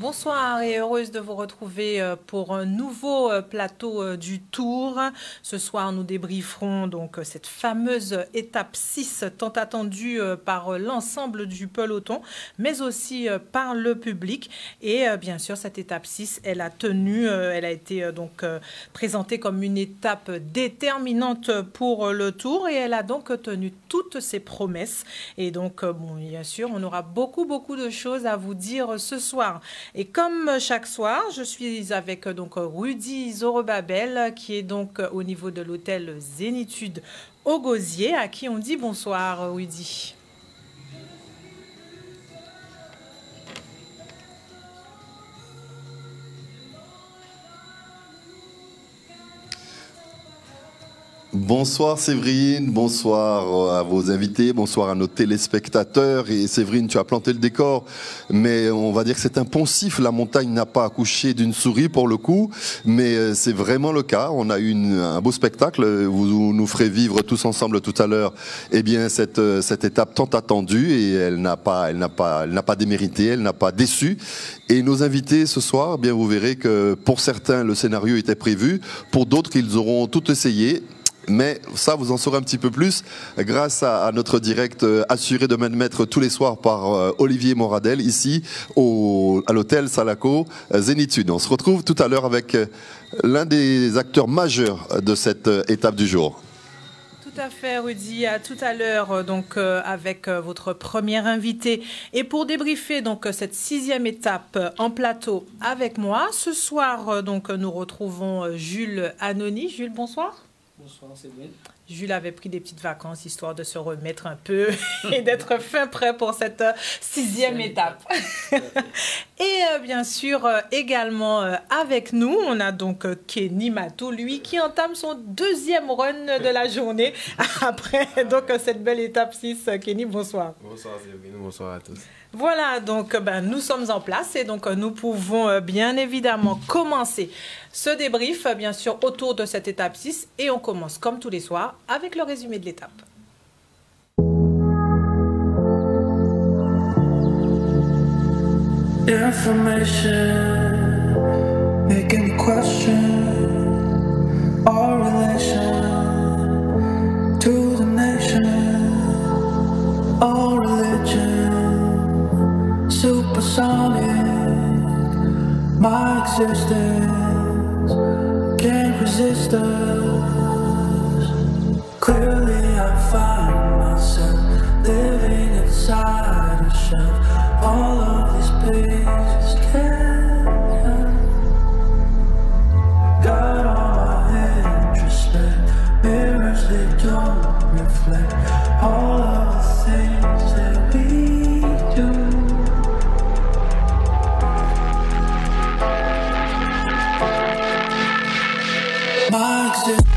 Bonsoir et heureuse de vous retrouver pour un nouveau plateau du Tour. Ce soir, nous débrieferons donc cette fameuse étape 6 tant attendue par l'ensemble du peloton, mais aussi par le public. Et bien sûr, cette étape 6, elle a été donc présentée comme une étape déterminante pour le Tour et elle a donc tenu toutes ses promesses. Et donc, bien sûr, on aura beaucoup de choses à vous dire ce soir. Et comme chaque soir, je suis avec donc Rudy Zorobabel, qui est donc au niveau de l'hôtel Zénitude au Gosier, à qui on dit bonsoir, Rudy. Bonsoir Séverine, bonsoir à vos invités, bonsoir à nos téléspectateurs. Et Séverine, tu as planté le décor, mais on va dire que c'est un poncif. La montagne n'a pas accouché d'une souris pour le coup, mais c'est vraiment le cas. On a eu un beau spectacle. Vous nous ferez vivre tous ensemble tout à l'heure. Eh bien, cette étape tant attendue, et elle n'a pas démérité, elle n'a pas déçu. Et nos invités ce soir, eh bien, vous verrez que pour certains le scénario était prévu, pour d'autres ils auront tout essayé. Mais ça, vous en saurez un petit peu plus grâce à notre direct assuré de main de maître tous les soirs par Olivier Moradel, ici à l'hôtel Salaco Zénitude. On se retrouve tout à l'heure avec l'un des acteurs majeurs de cette étape du jour. Tout à fait, Rudy. À tout à l'heure, donc avec votre première invité. Et pour débriefer donc cette 6e étape en plateau avec moi, ce soir, donc nous retrouvons Jules Anony. Jules, bonsoir. Bonsoir, Séverine. Jules avait pris des petites vacances histoire de se remettre un peu et d'être fin prêt pour cette 6e étape. Et bien sûr, également avec nous, on a donc Kenny Matou, lui, qui entame son 2e run de la journée après donc cette belle étape 6. Kenny, bonsoir. Bonsoir, Séverine. Bonsoir à tous. Voilà, donc nous sommes en place et donc nous pouvons bien évidemment commencer ce débrief, bien sûr, autour de cette étape 6. Et on commence, comme tous les soirs, avec le résumé de l'étape. Information, making question, all relation to the nation, all religion, supersonic, my existence can't resist us. Clearly I find myself living inside a shell. All of these pages can't help. Got all my introspect, mirrors they don't reflect all of the things that we do. My existence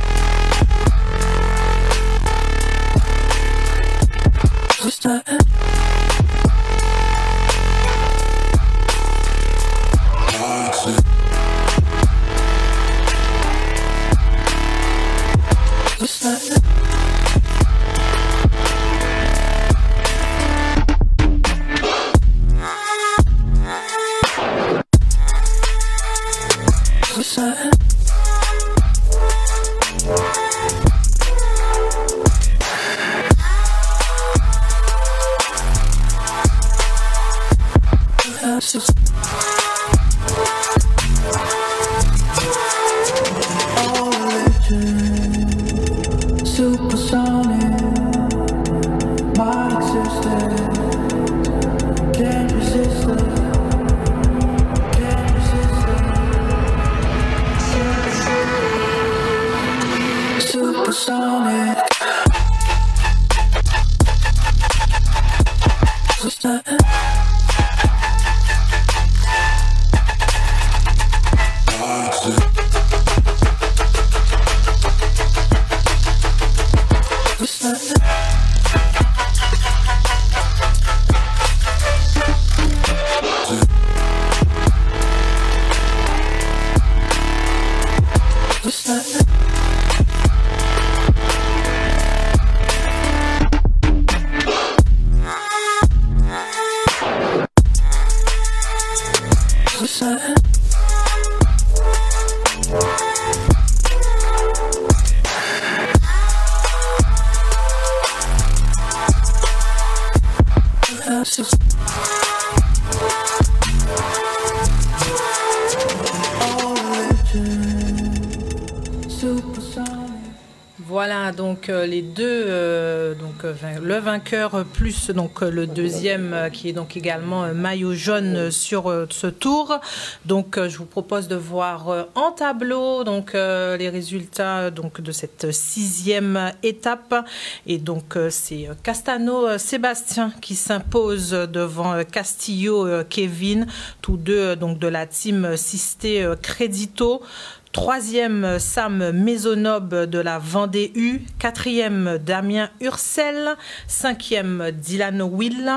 Voilà, donc les deux, le vainqueur plus donc le deuxième qui est donc également maillot jaune sur ce tour. Donc je vous propose de voir en tableau donc les résultats donc de cette 6e étape. Et donc c'est Castano Sébastien qui s'impose devant Castillo Kevin, tous deux donc de la team Sisté Crédito. 3e, Sam Maisonnob de la Vendée U. 4e, Damien Ursel. 5e, Dylan Will.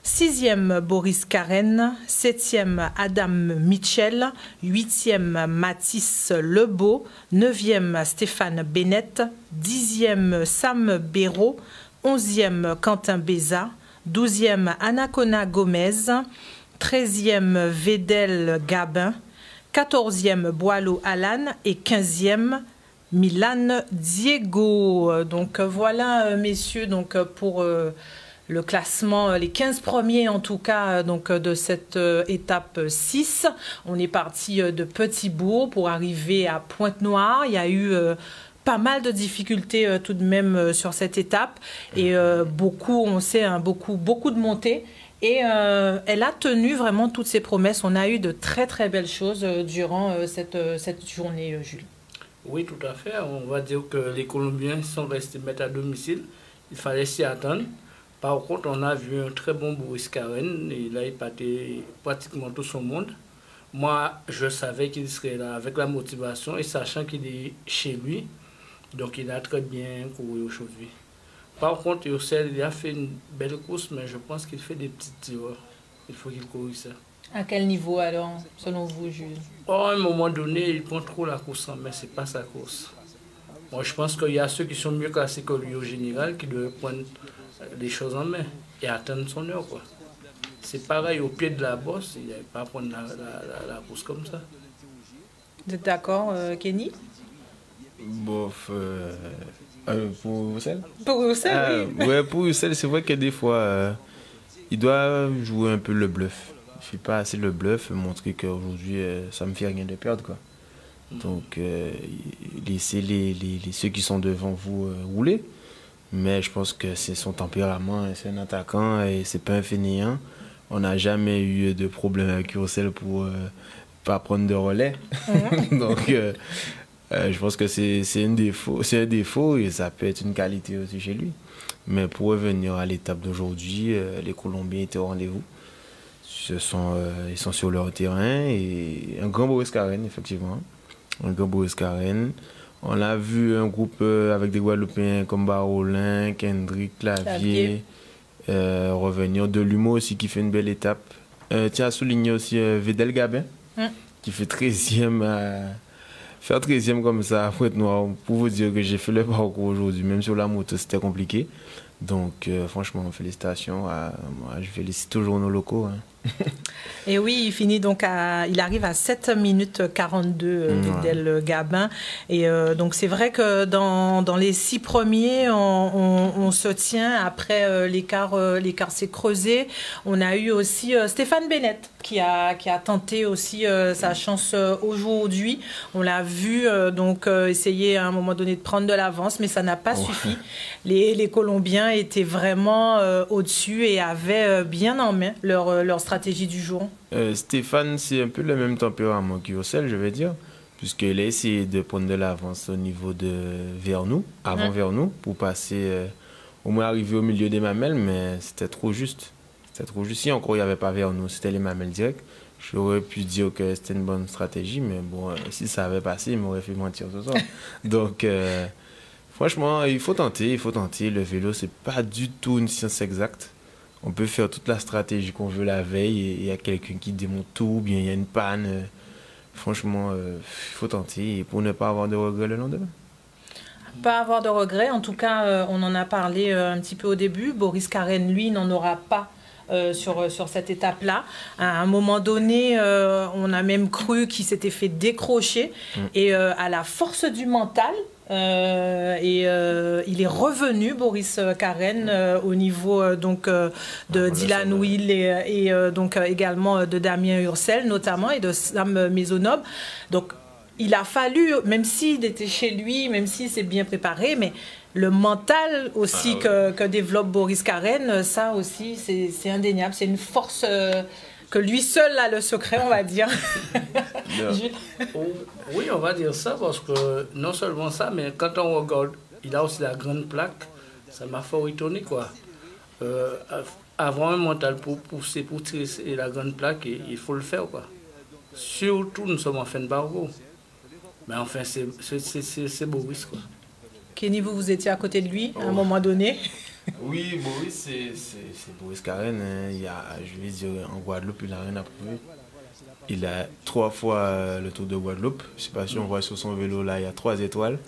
6e, Boris Karen. 7e, Adam Mitchell. 8e, Mathis Lebeau. 9e, Stéphane Bennett. 10e, Sam Béraud. 11e, Quentin Béza. 12e, Anacona Gomez. 13e, Vedel Gabin. 14e, Boileau Alan et 15e, Milan Diego. Donc voilà, messieurs, donc pour le classement, les 15 premiers en tout cas donc de cette étape 6. On est parti de Petit-Bourg pour arriver à Pointe-Noire. Il y a eu pas mal de difficultés tout de même sur cette étape et beaucoup, on sait, hein, beaucoup de montées. Et elle a tenu vraiment toutes ses promesses. On a eu de très très belles choses durant cette journée, Jules. Oui, tout à fait. On va dire que les Colombiens sont restés mettre à domicile. Il fallait s'y attendre. Par contre, on a vu un très bon Boris Karen. Il a épaté pratiquement tout son monde. Moi, je savais qu'il serait là avec la motivation et sachant qu'il est chez lui. Donc, il a très bien couru aujourd'hui. Par contre, Ursel, il a fait une belle course, mais je pense qu'il fait des petites erreurs. Il faut qu'il corrige ça. À quel niveau alors, selon vous, Jules? À un moment donné, il prend trop la course en main, ce n'est pas sa course. Moi, je pense qu'il y a ceux qui sont mieux classés que lui au général qui doivent prendre les choses en main et attendre son heure, quoi. C'est pareil au pied de la bosse, il n'y avait pas à prendre la course comme ça. Vous êtes d'accord, Kenny? Bof. Pour Ursel? Pour Ursel, oui. Ouais, pour Ursel, c'est vrai que des fois, il doit jouer un peu le bluff. Il ne fait pas assez le bluff, montrer qu'aujourd'hui, ça me fait rien de perdre, quoi. Donc, laissez ceux qui sont devant vous rouler. Mais je pense que c'est son tempérament, c'est un attaquant et c'est pas un fainéant. On n'a jamais eu de problème avec Ursel pour pas prendre de relais. Donc, je pense que c'est un défaut et ça peut être une qualité aussi chez lui. Mais pour revenir à l'étape d'aujourd'hui, les Colombiens étaient au rendez-vous. Ils sont sur leur terrain et un grand Boris Karen, effectivement. Un grand Boris Karen. On a vu un groupe avec des Guadeloupéens comme Barolin, Kendrick, Clavier revenir. De l'humour aussi qui fait une belle étape. Tiens à souligner aussi Vedel Gabin qui fait 13e. Faire 13e comme ça à Pointe-Noire, pour vous dire que j'ai fait le parcours aujourd'hui, même sur la moto, c'était compliqué. Donc, franchement, félicitations. Moi, je félicite toujours nos locaux. Hein. Et oui, il finit donc il arrive à 7 minutes 42, Vidal Gabin. Et donc, c'est vrai que dans les 6 premiers, on se tient. Après, l'écart s'est creusé. On a eu aussi Stéphane Bennett qui a tenté aussi sa chance aujourd'hui. On l'a vu essayer à un moment donné de prendre de l'avance, mais ça n'a pas suffi. Les Colombiens étaient vraiment au-dessus et avaient bien en main leur stratégie du jour. Stéphane, c'est un peu le même tempérament qu'Ursel, je vais dire, puisqu'il a essayé de prendre de l'avance au niveau de Vernou, avant Vernou, pour passer, au moins arriver au milieu des mamelles, mais c'était trop juste. C'était trop juste. Si encore il n'y avait pas Vernou, c'était les mamelles directes. J'aurais pu dire que c'était une bonne stratégie, mais bon, si ça avait passé, il m'aurait fait mentir ce soir. Donc, franchement, il faut tenter. Le vélo, c'est pas du tout une science exacte. On peut faire toute la stratégie qu'on veut la veille et il y a quelqu'un qui démonte tout, ou bien il y a une panne. Franchement, il faut tenter pour ne pas avoir de regrets le lendemain. Pas avoir de regrets. En tout cas, on en a parlé un petit peu au début. Boris Karen, lui, n'en aura pas sur cette étape-là. À un moment donné, on a même cru qu'il s'était fait décrocher. Et à la force du mental, il est revenu, Boris Karen, au niveau de Dylan Will et donc également de Damien Ursel notamment et de Sam Maisonnob. Donc il a fallu, même s'il était chez lui, même s'il s'est bien préparé, mais le mental aussi que développe Boris Karen, ça aussi, c'est indéniable. C'est une force que lui seul a le secret, on va dire. Oui, on va dire ça, parce que non seulement ça, mais quand on regarde, il a aussi la grande plaque. Ça m'a fort étonné, quoi. Avoir un mental pour pousser, pour tirer la grande plaque, il faut le faire, quoi. Surtout, nous sommes en fin de barreau. Mais enfin, c'est Boris, quoi. Kenny, vous étiez à côté de lui à un moment donné. Oui, Boris, c'est Boris Karen. Hein. Je vais dire, en Guadeloupe, il n'a rien à prouver. Il a 3 fois le Tour de Guadeloupe. Je ne sais pas si on voit sur son vélo, là, il y a 3 étoiles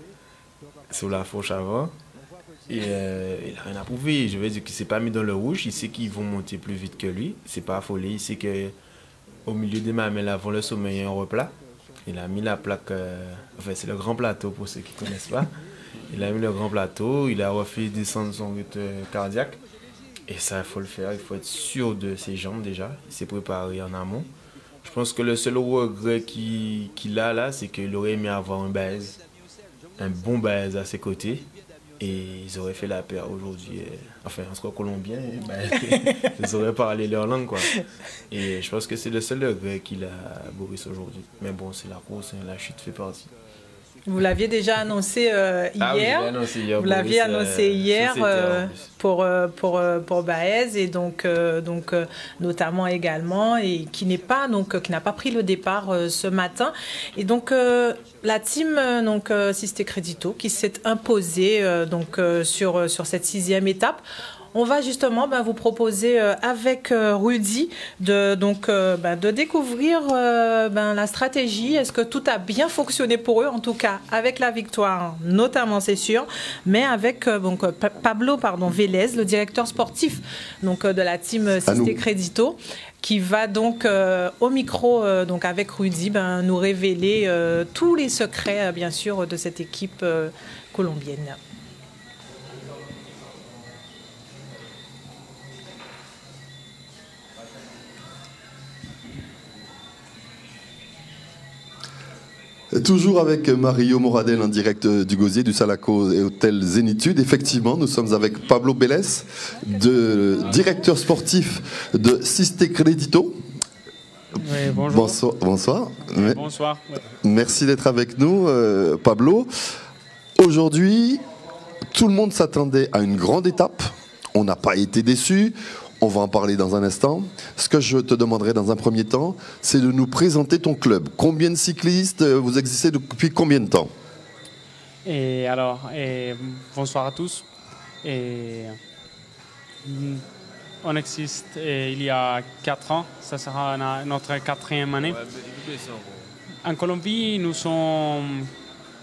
sur la fourche avant. Et il n'a rien à prouver. Je veux dire qu'il ne s'est pas mis dans le rouge. Il sait qu'ils vont monter plus vite que lui. Il ne s'est pas affolé. Il sait qu'au milieu des mamelles, avant le sommet, il y a un replat. Il a mis la plaque... Enfin, c'est le grand plateau pour ceux qui ne connaissent pas. Il a mis le grand plateau. Il a refait descendre son rythme cardiaque. Et ça, il faut le faire. Il faut être sûr de ses jambes déjà. Il s'est préparé en amont. Je pense que le seul regret qu'il a là, c'est qu'il aurait aimé avoir un bon Baez à ses côtés. Et ils auraient fait la paire aujourd'hui. Enfin, entre Colombiens, ils auraient parlé leur langue, quoi. Et je pense que c'est le seul regret qu'il a, Boris, aujourd'hui. Mais bon, c'est la course, la chute fait partie. Vous l'aviez déjà annoncé hier. Ah oui, annoncé hier. Vous l'aviez annoncé hier pour Baez et donc notamment également et qui n'a pas pris le départ ce matin. Et donc la team Sisté Crédito qui s'est imposée sur cette 6e étape. On va justement vous proposer avec Rudy de découvrir la stratégie. Est-ce que tout a bien fonctionné pour eux, en tout cas avec la victoire, notamment c'est sûr, mais avec Pablo Vélez, le directeur sportif de la team Sisté Crédito, qui va donc au micro avec Rudy nous révéler tous les secrets bien sûr de cette équipe colombienne. Toujours avec Mario Moradel en direct du Gosier, du Salaco et Hôtel Zénitude. Effectivement, nous sommes avec Pablo Vélez, directeur sportif de Sisté Crédito. Oui, bonjour. Bonsoir. Bonsoir. Merci d'être avec nous, Pablo. Aujourd'hui, tout le monde s'attendait à une grande étape. On n'a pas été déçus. On va en parler dans un instant. Ce que je te demanderai dans un premier temps, c'est de nous présenter ton club. Combien de cyclistes vous existez depuis combien de temps? Et alors, bonsoir à tous. On existe il y a 4 ans. Ça sera notre 4e année. En Colombie, nous sommes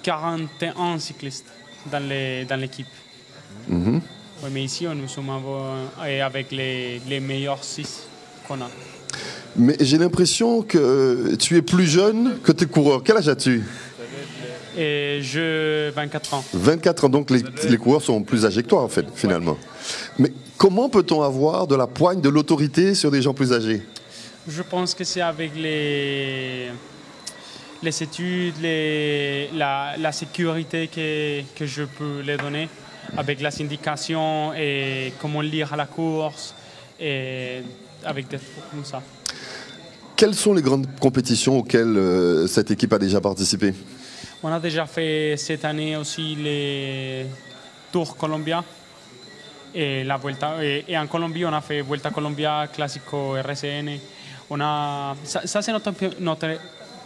41 cyclistes dans l'équipe. Mm-hmm. Oui, mais ici, nous sommes avec les meilleurs 6 qu'on a. Mais j'ai l'impression que tu es plus jeune que tes coureurs. Quel âge as-tu? J'ai 24 ans. 24 ans, donc les coureurs sont plus âgés que toi, en fait, finalement. Ouais. Mais comment peut-on avoir de la poigne, de l'autorité sur des gens plus âgés? Je pense que c'est avec les études, la sécurité que je peux les donner, avec la syndication et comment lire à la course, et avec des trucs comme ça. Quelles sont les grandes compétitions auxquelles cette équipe a déjà participé? On a déjà fait cette année aussi les Tours Colombia et la Vuelta. Et en Colombie, on a fait Vuelta Colombia, Clásico RCN. Ça c'est notre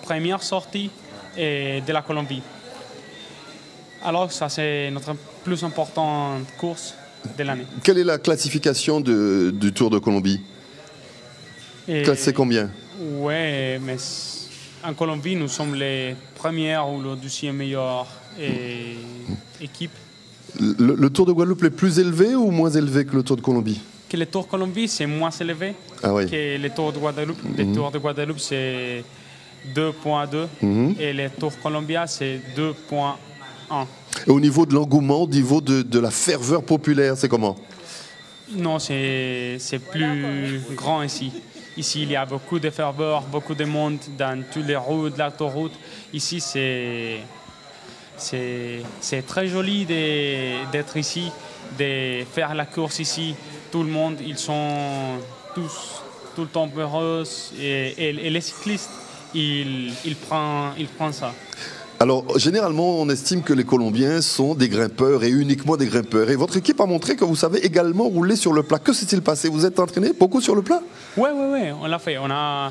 première sortie de la Colombie. Alors ça c'est notre plus importante course de l'année. Quelle est la classification du Tour de Colombie? Classé combien? Oui, mais en Colombie, nous sommes les premières ou le 12e meilleure équipe. Le Tour de Guadeloupe est plus élevé ou moins élevé que le Tour de Colombie? Que le Tour de Colombie, c'est moins élevé que le Tour de Guadeloupe. Le Tour de Guadeloupe, c'est 2.2 et le Tour Colombia, c'est 2.1. Et au niveau de l'engouement, au niveau de la ferveur populaire, c'est comment? Non, c'est plus grand ici. Ici, il y a beaucoup de ferveur, beaucoup de monde dans toutes les routes, l'autoroute. Ici, c'est très joli d'être ici, de faire la course ici. Tout le monde, ils sont tous tout le temps heureux. Et les cyclistes, ils prennent ça. Alors, généralement, on estime que les Colombiens sont des grimpeurs et uniquement des grimpeurs. Et votre équipe a montré que vous savez également rouler sur le plat. Que s'est-il passé? Vous êtes entraîné beaucoup sur le plat? Oui, on l'a fait. En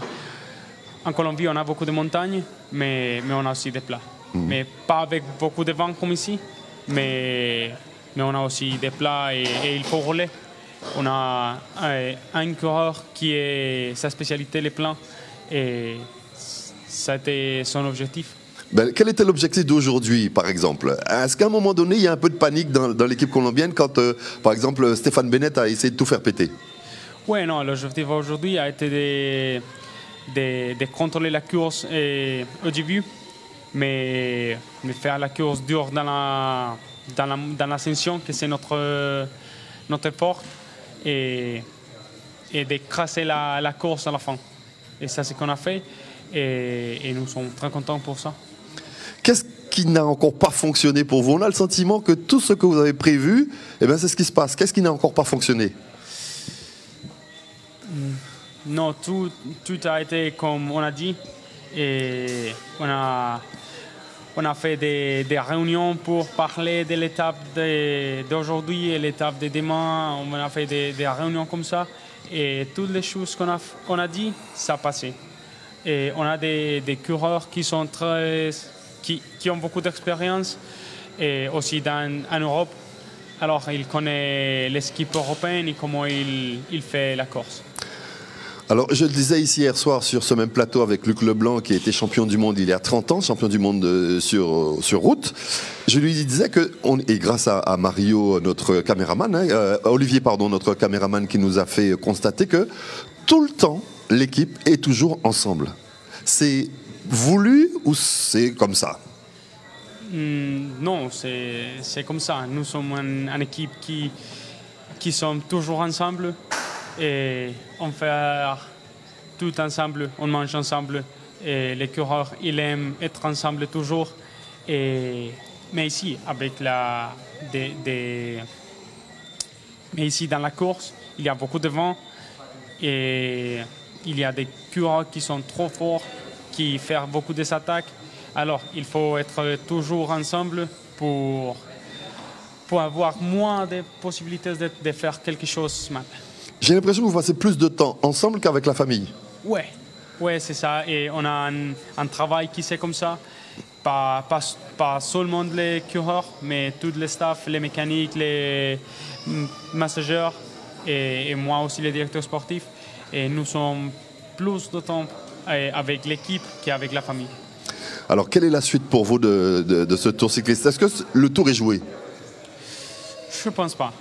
Colombie, on a beaucoup de montagnes, mais on a aussi des plats. Mais pas avec beaucoup de vent comme ici, mais on a aussi des plats et il faut rouler. On a un coureur qui est sa spécialité, les plats, et ça a été son objectif. Ben, quel était l'objectif d'aujourd'hui, par exemple? Est-ce qu'à un moment donné, il y a un peu de panique dans l'équipe colombienne quand, par exemple, Stéphane Bennett a essayé de tout faire péter? Oui, non, l'objectif aujourd'hui a été de contrôler la course au début, mais faire la course dure dans l'ascension, que c'est notre effort, et de crasser la course à la fin. Et ça, c'est ce qu'on a fait, et nous sommes très contents pour ça. Qu'est-ce qui n'a encore pas fonctionné pour vous? On a le sentiment que tout ce que vous avez prévu, eh ben, c'est ce qui se passe. Qu'est-ce qui n'a encore pas fonctionné? Non, tout a été comme on a dit. Et on a fait des réunions pour parler de l'étape d'aujourd'hui et l'étape de demain. On a fait des réunions comme ça. Et toutes les choses qu'on a dit, ça a passé. Et on a des coureurs qui sont qui ont beaucoup d'expérience, et aussi en Europe. Alors, ils connaissent l'équipe européenne et comment il fait la course. Alors, je le disais ici hier soir sur ce même plateau avec Luc Leblanc, qui était champion du monde il y a 30 ans, champion du monde sur route. Je lui disais et grâce à Mario, notre caméraman, Olivier, pardon, notre caméraman, qui nous a fait constater que tout le temps, l'équipe est toujours ensemble. C'est voulu ou c'est comme ça? Non, c'est comme ça. Nous sommes une équipe qui sommes toujours ensemble, et on fait tout ensemble, on mange ensemble, et les coureurs, ils aiment être ensemble toujours. Mais ici, mais ici dans la course, il y a beaucoup de vent, et il y a des coureurs qui sont trop forts, qui font beaucoup d'attaques. Alors, il faut être toujours ensemble pour avoir moins de possibilités de faire quelque chose mal. J'ai l'impression que vous passez plus de temps ensemble qu'avec la famille. Ouais, c'est ça. Et on a un travail qui c'est comme ça. Pas seulement les coureurs, mais tout le staff, les mécaniques, les massageurs, et moi aussi, les directeurs sportifs. Et nous sommes plus de temps avec l'équipe qu'avec la famille. Alors, quelle est la suite pour vous de ce tour cycliste? Est-ce que le tour est joué? Je pense pas.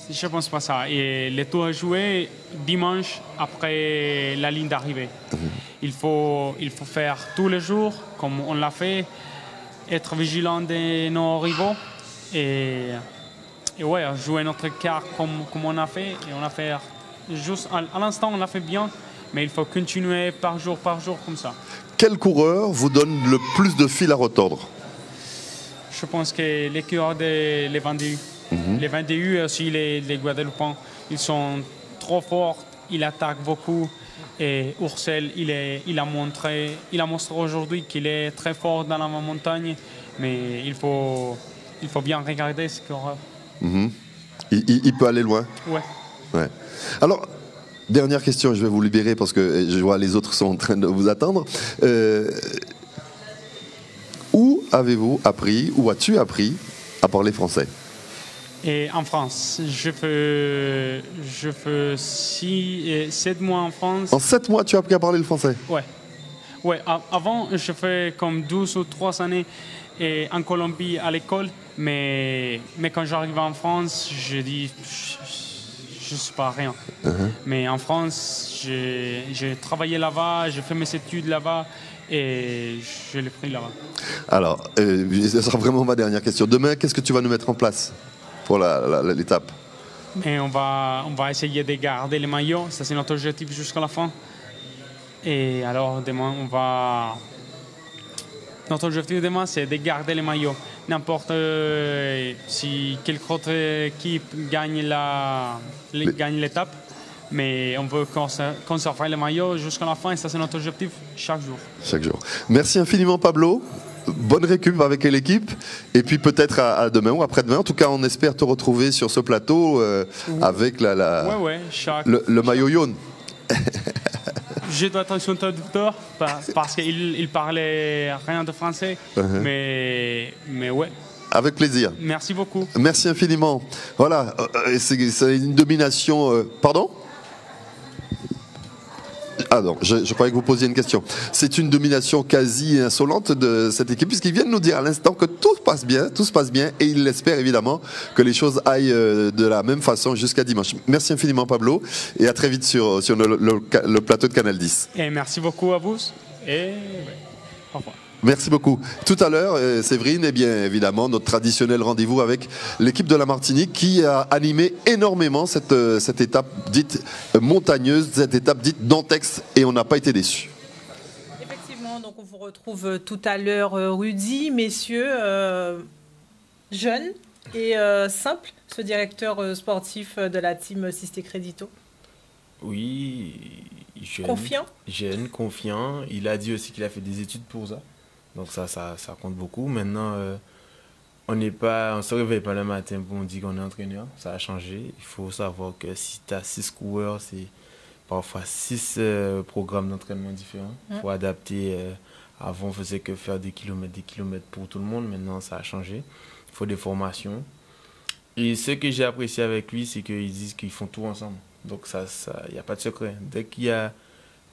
Je pense pas ça. Et le tour est joué dimanche après la ligne d'arrivée. Il faut faire tous les jours, comme on l'a fait, être vigilant de nos rivaux, et ouais, jouer notre carte comme on a fait. Et on a fait juste à l'instant, on l'a fait bien, mais il faut continuer par jour comme ça. Quel coureur vous donne le plus de fil à retordre? Je pense que les coureurs des Vendée. Les Vendée et aussi les Guadeloupéens, ils sont trop forts, ils attaquent beaucoup. Et Ursel, il a montré aujourd'hui qu'il est très fort dans la montagne, mais il faut bien regarder ce coureur. Il peut aller loin? Ouais. Alors, dernière question, je vais vous libérer parce que je vois les autres sont en train de vous attendre. Où avez-vous appris, où as-tu appris à parler français? Et en France, je fais 7 mois en France. En 7 mois, tu as appris à parler le français? Ouais. Avant, je fais comme 12 ou 3 années en Colombie à l'école, mais quand j'arrive en France, je dis, je ne sais pas rien. Mais en France, j'ai travaillé là-bas, j'ai fait mes études là-bas, et je l'ai pris là-bas. Alors, ce sera vraiment ma dernière question. Demain, qu'est-ce que tu vas nous mettre en place pour l'étape? Et on va essayer de garder les maillots, ça c'est notre objectif jusqu'à la fin. Et alors, demain, notre objectif demain, c'est de garder les maillots. N'importe si quelque autre équipe gagne l'étape, mais on veut conserver les maillots jusqu'à la fin et ça, c'est notre objectif chaque jour. Chaque jour. Merci infiniment, Pablo. Bonne récup avec l'équipe. Et puis peut-être à demain ou après-demain. En tout cas, on espère te retrouver sur ce plateau avec le maillot jaune. Je dois être son traducteur parce qu'il parlait rien de français, mais ouais. Avec plaisir. Merci beaucoup. Merci infiniment. Voilà, c'est une domination. Pardon ? Ah non, je croyais que vous posiez une question. C'est une domination quasi insolente de cette équipe, puisqu'ils viennent nous dire à l'instant que tout se passe bien, et ils espèrent évidemment que les choses aillent de la même façon jusqu'à dimanche. Merci infiniment, Pablo, et à très vite sur le plateau de Canal 10. Et merci beaucoup à vous, et au revoir. Merci beaucoup. Tout à l'heure, Séverine, eh bien évidemment, notre traditionnel rendez-vous avec l'équipe de la Martinique qui a animé énormément cette étape dite montagneuse, cette étape dite Dantex, et on n'a pas été déçus. Effectivement, donc on vous retrouve tout à l'heure, Rudy, messieurs, jeunes et simples, ce directeur sportif de la team Sisté Crédito. Oui, jeune, confiant. Il a dit aussi qu'il a fait des études pour ça. Donc ça compte beaucoup. Maintenant, on se réveille pas le matin pour on dit qu'on est entraîneur. Ça a changé. Il faut savoir que si tu as 6 coureurs, c'est parfois 6 programmes d'entraînement différents. Il faut adapter. Avant, on faisait que faire des kilomètres pour tout le monde. Maintenant, ça a changé. Il faut des formations. Et ce que j'ai apprécié avec lui, c'est qu'ils disent qu'ils font tout ensemble. Donc il n'y a pas de secret. Dès qu'il y a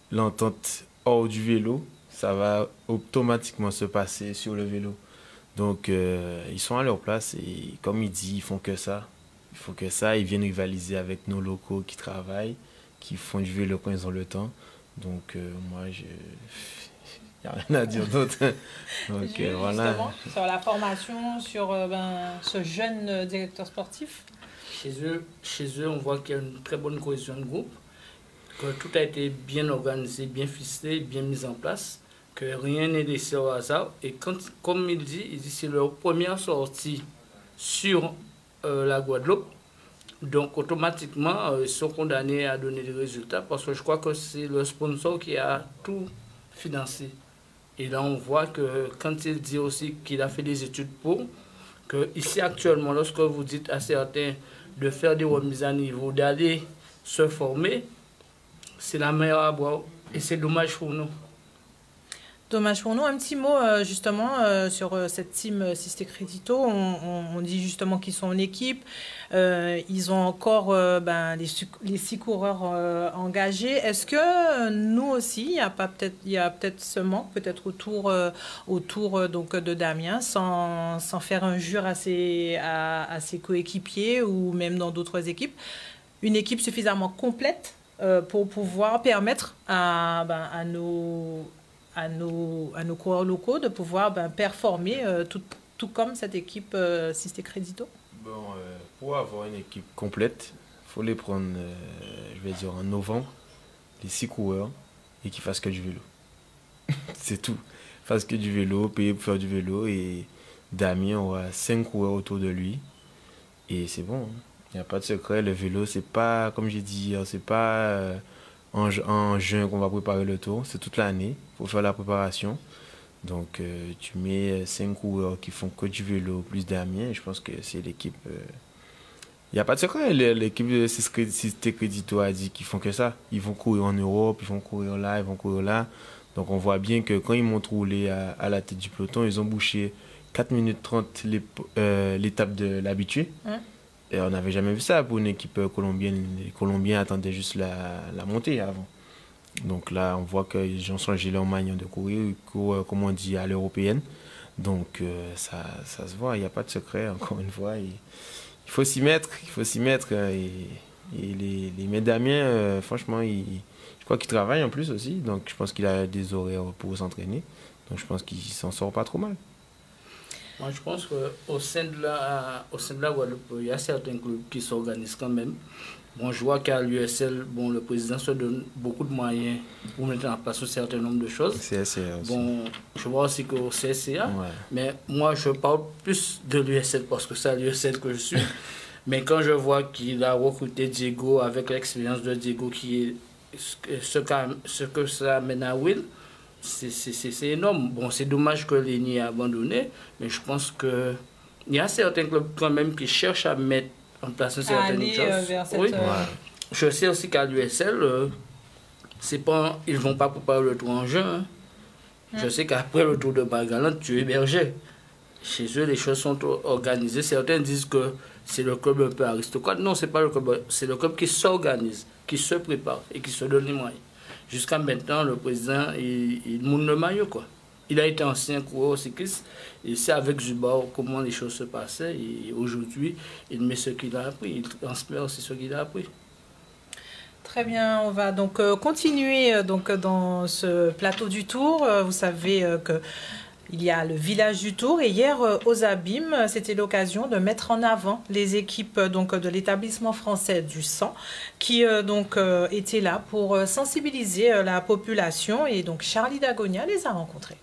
l'entente hors du vélo, ça va automatiquement se passer sur le vélo. Donc, ils sont à leur place et comme il dit, ils font que ça. Il faut que ça. Ils viennent rivaliser avec nos locaux qui travaillent, qui font du vélo quand ils ont le temps. Donc, moi, il n'y a rien à dire d'autre. Donc, voilà. Justement, sur la formation, sur ce jeune directeur sportif. Chez eux, on voit qu'il y a une très bonne cohésion de groupe, que tout a été bien organisé, bien ficelé, bien mis en place, que rien n'est laissé au hasard. Et comme il dit c'est leur première sortie sur la Guadeloupe. Donc automatiquement, ils sont condamnés à donner des résultats parce que je crois que c'est le sponsor qui a tout financé. Et là, on voit que quand il dit aussi qu'il a fait des études pour, que ici actuellement, lorsque vous dites à certains de faire des remises à niveau, d'aller se former, c'est la meilleure à boire. Et c'est dommage pour nous. Dommage pour nous. Un petit mot justement sur cette team Sisté Crédito. On dit justement qu'ils sont en équipe. Ils ont encore les 6 coureurs engagés. Est-ce que nous aussi, il y a peut-être ce manque, peut-être autour donc de Damien, sans faire injure à ses coéquipiers ou même dans d'autres équipes, une équipe suffisamment complète pour pouvoir permettre à nos coureurs locaux de pouvoir performer tout comme cette équipe Sisté Crédito? Pour avoir une équipe complète, il faut les prendre, en novembre, les 6 coureurs, et qu'ils fassent que du vélo. C'est tout. Ils fassent que du vélo, payer pour faire du vélo, et Damien aura 5 coureurs autour de lui, et c'est bon. Il n'y a pas de secret. Le vélo, c'est pas, comme j'ai dit hier, c'est pas en juin qu'on va préparer le tour, c'est toute l'année pour faire la préparation. Donc tu mets 5 coureurs qui font que du vélo plus Damien, et je pense que c'est l'équipe. Il n'y a pas de secret. L'équipe de Sisté Crédito a dit qu'ils font que ça. Ils vont courir en Europe, ils vont courir là, ils vont courir là. Donc on voit bien que quand ils montent rouler à la tête du peloton, ils ont bouché 4 minutes 30 l'étape de l'habitué. Et on n'avait jamais vu ça pour une équipe colombienne. Les Colombiens attendaient juste la montée avant. Donc là, on voit qu'ils ont changé leur manière de courir. Ils courent, comme on dit, à l'européenne. Donc ça se voit, il n'y a pas de secret, encore une fois. Il faut s'y mettre. Et les mecs Damien, franchement, je crois qu'il travaille en plus aussi. Donc je pense qu'il a des horaires pour s'entraîner. Donc je pense qu'il s'en sort pas trop mal. Moi, je pense qu'au sein de la Guadeloupe, il y a certains clubs qui s'organisent quand même. Bon, je vois qu'à l'USL, bon, le président se donne beaucoup de moyens pour mettre en place un certain nombre de choses. CSCA aussi. Bon, je vois aussi qu'au CSCA, Ouais. mais moi, je parle plus de l'USL parce que c'est à l'USL que je suis. Mais quand je vois qu'il a recruté Diego avec l'expérience de Diego qui est ce que ça amène à Will, c'est énorme. Bon, c'est dommage que Léni ait abandonné, mais je pense qu'il y a certains clubs quand même qui cherchent à mettre en place certaines choses. vers cette, Oui. Je sais aussi qu'à l'USL, ils ne vont pas préparer le tour en juin. Hein. Je sais qu'après le tour de Bargalante, tu es hébergé. Chez eux, les choses sont organisées. Certains disent que c'est le club un peu aristocrate. Non, ce n'est pas le club. C'est le club qui s'organise, qui se prépare et qui se donne les moyens. Jusqu'à maintenant, le président, il moule le maillot, quoi. Il a été ancien coureur cycliste. Il sait avec Zubar comment les choses se passaient. Et aujourd'hui, il met ce qu'il a appris. Il transmet aussi ce qu'il a appris. Très bien, on va donc continuer donc, dans ce plateau du Tour. Vous savez que il y a le village du Tour et hier aux Abîmes, c'était l'occasion de mettre en avant les équipes donc, de l'établissement français du sang qui donc étaient là pour sensibiliser la population et donc Charlie Dagonia les a rencontrés.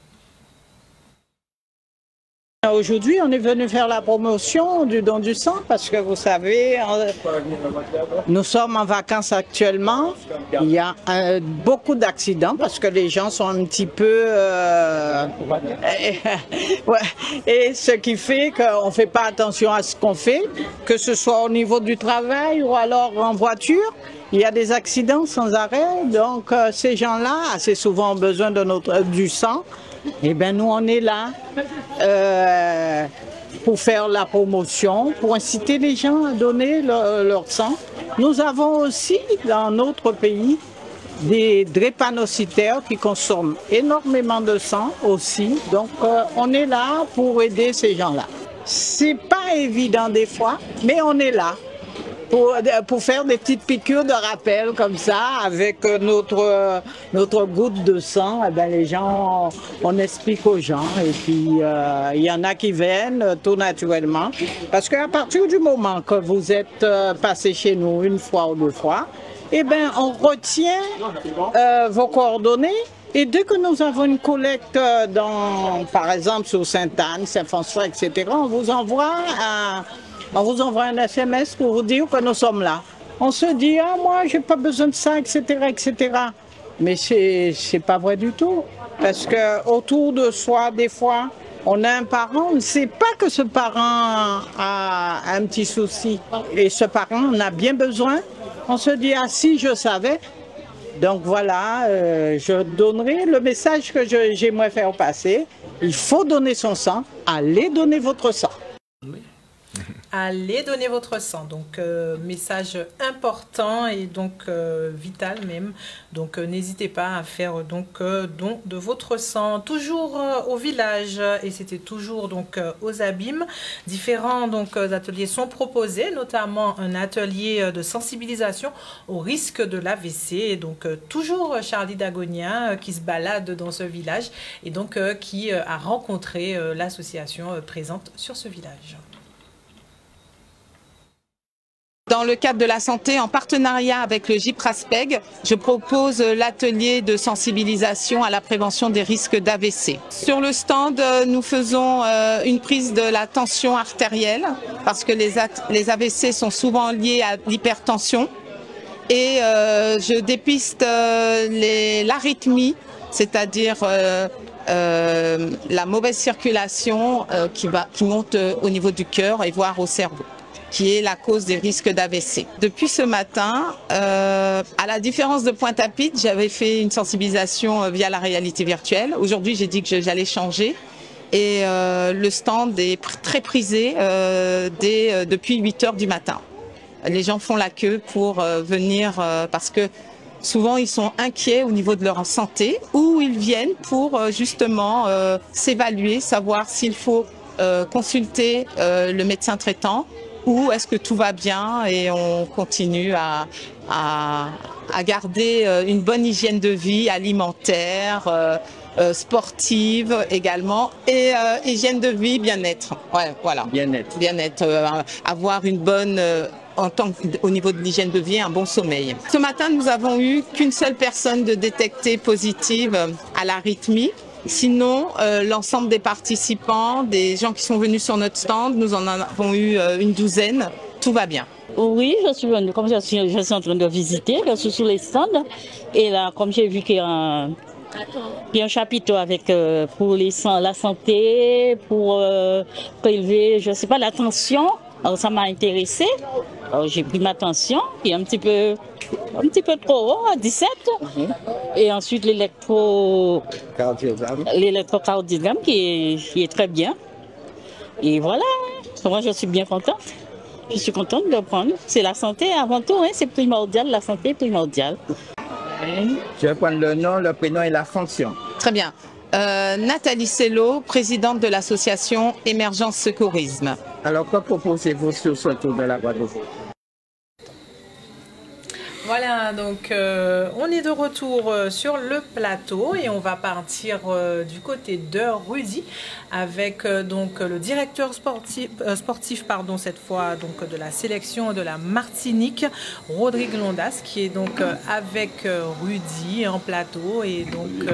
Aujourd'hui, on est venu faire la promotion du don du sang parce que vous savez, nous sommes en vacances actuellement. Il y a beaucoup d'accidents parce que les gens sont un petit peu... ouais. Et ce qui fait qu'on ne fait pas attention à ce qu'on fait, que ce soit au niveau du travail ou alors en voiture. Il y a des accidents sans arrêt, donc ces gens-là, assez souvent, ont besoin de du sang. Eh bien, nous, on est là pour faire la promotion, pour inciter les gens à donner leur sang. Nous avons aussi, dans notre pays, des drépanocytaires qui consomment énormément de sang aussi. Donc, on est là pour aider ces gens-là. C'est pas évident des fois, mais on est là. Pour faire des petites piqûres de rappel comme ça, avec notre goutte de sang, eh bien, les gens, on explique aux gens. Et puis, il y en a qui viennent tout naturellement. Parce qu'à partir du moment que vous êtes passé chez nous une fois ou deux fois, eh bien, on retient vos coordonnées. Et dès que nous avons une collecte, par exemple, sur Sainte-Anne, Saint-François, etc., on vous envoie un SMS pour vous dire que nous sommes là. On se dit, ah, moi, j'ai pas besoin de ça, etc., etc. Mais c'est pas vrai du tout. Parce que autour de soi, des fois, on a un parent, on ne sait pas que ce parent a un petit souci. Et ce parent en a bien besoin. On se dit, ah, si je savais. Donc voilà, je donnerai le message que j'aimerais faire passer. Il faut donner son sang. Allez donner votre sang. Allez donner votre sang. Donc, message important et donc vital même. Donc, n'hésitez pas à faire donc don de votre sang. Toujours au village et c'était toujours donc aux Abîmes. Différents donc ateliers sont proposés, notamment un atelier de sensibilisation au risque de l'AVC. Et donc, toujours Charlie Dagonia qui se balade dans ce village et donc qui a rencontré l'association présente sur ce village. Dans le cadre de la santé, en partenariat avec le GIPRASPEG, je propose l'atelier de sensibilisation à la prévention des risques d'AVC. Sur le stand, nous faisons une prise de la tension artérielle parce que les AVC sont souvent liés à l'hypertension. Et je dépiste l'arythmie, c'est-à-dire la mauvaise circulation qui monte au niveau du cœur et voire au cerveau, qui est la cause des risques d'AVC. Depuis ce matin, à la différence de Pointe-à-Pitre, j'avais fait une sensibilisation via la réalité virtuelle. Aujourd'hui, j'ai dit que j'allais changer. Et le stand est très prisé depuis 8 h du matin. Les gens font la queue pour venir parce que souvent ils sont inquiets au niveau de leur santé ou ils viennent pour justement s'évaluer, savoir s'il faut consulter le médecin traitant ou est-ce que tout va bien et on continue à garder une bonne hygiène de vie alimentaire, sportive également, et hygiène de vie, bien-être. Ouais, voilà. Bien-être. Bien-être, avoir une bonne, au niveau de l'hygiène de vie, un bon sommeil. Ce matin, nous avons eu qu'une seule personne de détectée positive à l'arythmie. Sinon, l'ensemble des participants, des gens qui sont venus sur notre stand, nous en avons eu une douzaine. Tout va bien. Oui, je suis venue, comme je suis en train de visiter, je suis sur les stands. Et là, comme j'ai vu qu'il y a un chapiteau avec pour la santé, pour prélever, je ne sais pas, la tension. Alors ça m'a intéressée. Alors j'ai pris ma tension, qui est un petit peu trop haut, à 17. Et ensuite l'électrocardiogramme qui est très bien. Et voilà, moi je suis bien contente. Je suis contente de prendre. C'est la santé avant tout, hein, c'est primordial, la santé est primordiale. Je vais prendre le nom, le prénom et la fonction. Très bien. Nathalie Sello, présidente de l'association Émergence Secourisme. Alors, que proposez-vous sur ce tour de la Guadeloupe? Voilà, donc on est de retour sur le plateau et on va partir du côté de Rudy avec donc le directeur sportif cette fois donc de la sélection de la Martinique, Rodrigue Londas, qui est donc avec Rudy en plateau. Et donc